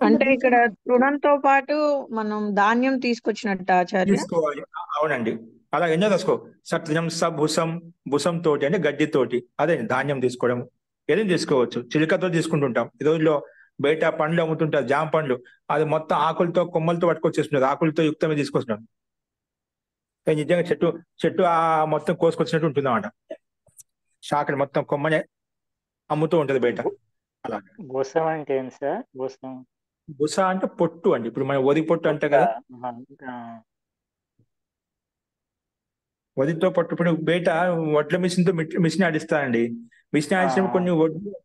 అంటే ఇక్కడ తృణంతో పాటు మనం ధాన్యం తీసుకొచ్చినట్టు ఆచార్య తీసుకోవాలి. అవునండి, అలా ఎన్నో తీసుకో. సత్యం స భుసం, భుసం తోటి అంటే గడ్డి తోటి, అదే ధాన్యం తీసుకోవడం. ఏదైనా తీసుకోవచ్చు. చిలుకతో తీసుకుంటుంటాం. ఈ రోజుల్లో బయట పండ్లు అమ్ముతుంటారు, జామ పండ్లు, అది మొత్తం ఆకులతో కొమ్మలతో పట్టుకొచ్చేస్తున్నారు, ఆకులతో యుక్తమే తీసుకొస్తున్నారు. నిజంగా చెట్టు మొత్తం కోసుకొచ్చినట్టు ఉంటుంది అన్నమాట. శాఖలు మొత్తం కొమ్మనే అమ్ముతూ ఉంటది బయట. అలా భూసం అంటే ఏంటి సార్? భూసం బుస అంటే పొట్టు అండి. ఇప్పుడు మన వరి పొట్టు అంటే కదా, వరితో పొట్టు. ఇప్పుడు బయట వడ్ల మిషన్ తో మిషన్ ఆడిస్తారండి. మిషన్ ఆడిసినప్పుడు కొన్ని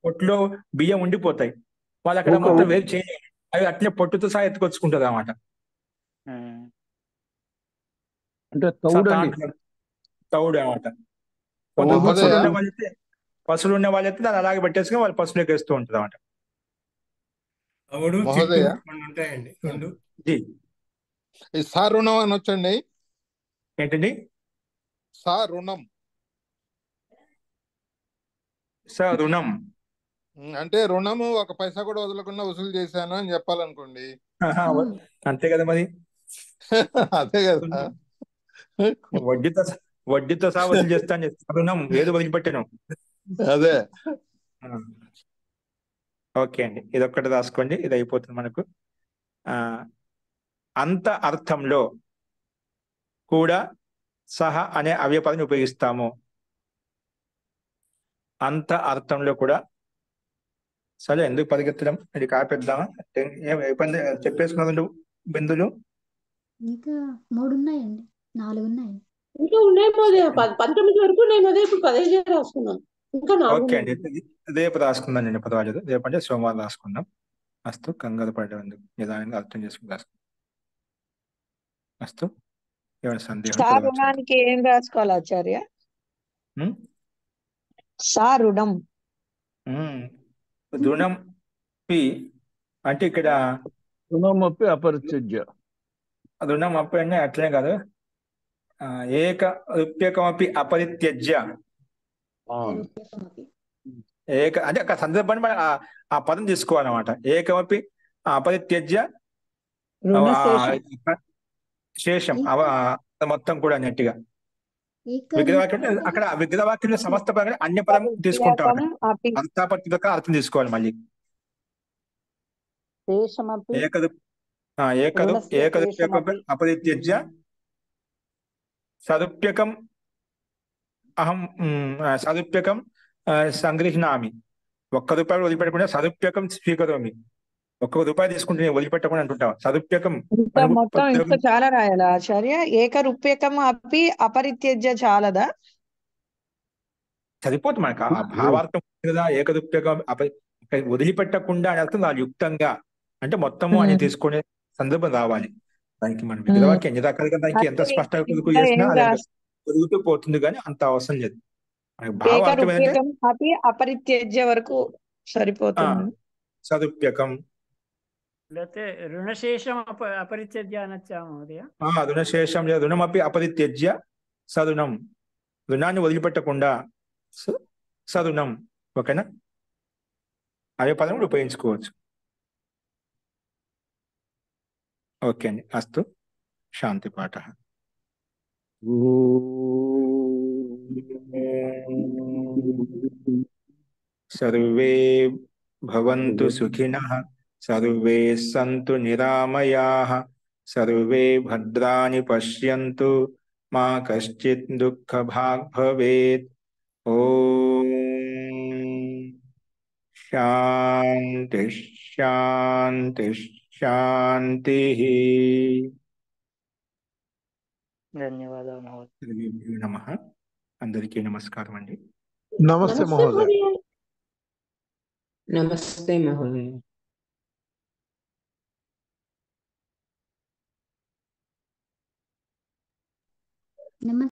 పొట్టులో బియ్యం ఉండిపోతాయి, వాళ్ళు అక్కడ మొత్తం వేరు చేయలేదు, అవి అట్లే పొట్టుతో సహా ఎత్తుకొచ్చుకుంటారు అన్నమాట. అంటే తౌడు అన్నమాట. పశువులు ఉన్న వాళ్ళైతే దాన్ని అలాగే పెట్టేసుకుని వాళ్ళు పశువులకు వేస్తూ ఉంటుంది అన్నమాట. ఉంటాయండి రెండు. రుణం అని వచ్చండి. ఏంటండి? రుణం రుణం అంటే రుణము ఒక పైసా కూడా వదలకుండా వసూలు చేశాను అని చెప్పాలనుకోండి. అంతే కదా మరి. అదే కదా, వడ్డీతో సహా వసూలు చేస్తాను రుణం ఏది వదిలిపెట్టాను. అదే ఓకే అండి, ఇది ఒక్కటి రాసుకోండి, ఇది అయిపోతుంది మనకు. అంత అర్థంలో కూడా సహ అనే అవ్యయపదాన్ని ఉపయోగిస్తాము. అంత అర్థంలో కూడా. సరే, ఎందుకు పరిగెత్తడం, ఇది కాపేద్దామా? ఇబ్బంది చెప్పేసుకున్నది బిందులు. ఇంకా 3 ఉన్నాయండి, 4 ఉన్నాయి. ఇంకా ఉన్నాయి మాది 19 వరకు. నేను అదే ఇప్పుడు 15 రాసుకున్నాను. ఇంకా 4 ఓకే ఉన్నాయి. అండి, రేపు రాసుకుందాం అండి, పర్వాలేదు. రేపు అంటే సోమవారం రాసుకుందాం. అస్తు, కంగారు పడేందుకు నిదానంగా అర్థం చేసుకుని రాసుకుందాం. అస్తు, ఏమైనా సందేహం సా తర్వాత రుణానికి ఏం రాసుకోవాలి ఆచార్య? చూద్దాం. సా రుణం. రుణం పి అంటే ఇక్కడ రుణమపి అపరిత్యజ్య. రుణం అప్పు అంటే అట్లనే కాదు, ఏక రూప్యకమపి అపరిత్యజ్య. ఏక అంటే ఒక సందర్భాన్ని మనం ఆ పదం తీసుకోవాలన్నమాట. ఏకమపి అపరిత్యజ్య శేషం మొత్తం కూడా అన్నట్టుగా. విగ్రహవాక్యం అక్కడ విగ్రహవాక్యంలో సమస్త పరంగా అన్య పదం తీసుకుంటాం. అంతాపత్తిక అర్థం తీసుకోవాలి మళ్ళీ. ఏకరూప్యకం అపరిత్యజ్య సదుప్యకం అహం సదుప్యకం సంగృహ్ణామి. ₹1 వదిలిపెట్టకుండా సదుప్యకం స్వీకరోమి. ₹1 తీసుకుంటే నేను వదిలిపెట్టకుండా అంటుంటాం. సదుప్యకం మొత్తం ఇంకా చాలా రాయాలా ఆచార్య? ఏకరూప్యకం అపి అపరిత్యజ్య చాలదా? సరిపోతుంది మనకు ఆ భావార్థం కదా. ఏకరూప్యకం వదిలిపెట్టకుండా అని అర్థం దాని యుక్తంగా అంటే మొత్తము అని తీసుకునే సందర్భం రావాలి. దానికి మనం విగ్రహవాక్యం ఎన్ని రకాలుగా దానికి ఎంత స్పష్టంగా కొడుకు చేసినా అది పెరుగుతూ పోతుంది, కానీ అంత అవసరం లేదు. భావార్థం ఏంటంటే అపరిత్యజ్య వరకు సరిపోతుంది. సదుప్యకం లేకపోతే రుణశేషం అపరిత్యజ్య అనొచ్చా మహోదయ? రుణశేషం లేదా రుణమపి అపరిత్యజ్య సరుణం. రుణాన్ని వదిలిపెట్టకుండా సరుణం. ఓకేనా? అదే పదం కూడా ఉపయోగించుకోవచ్చు. ఓకే అండి, అస్తు. శాంతి పాఠ. సర్వే భవంతు సుఖినః, సర్వే సంతు నిరామయాః, సర్వే భద్రాణి పశ్యంతు, మా కశ్చిత్ దుఃఖభాగ్ భవేత్. ఓం శాంతి శాంతి శాంతి. ధన్యవాదాలు మహోదయ. నమః. అందరికీ నమస్కారం అండి. నమస్తే మహోదయ. నమస్తే మహోదయ. నమస్తే.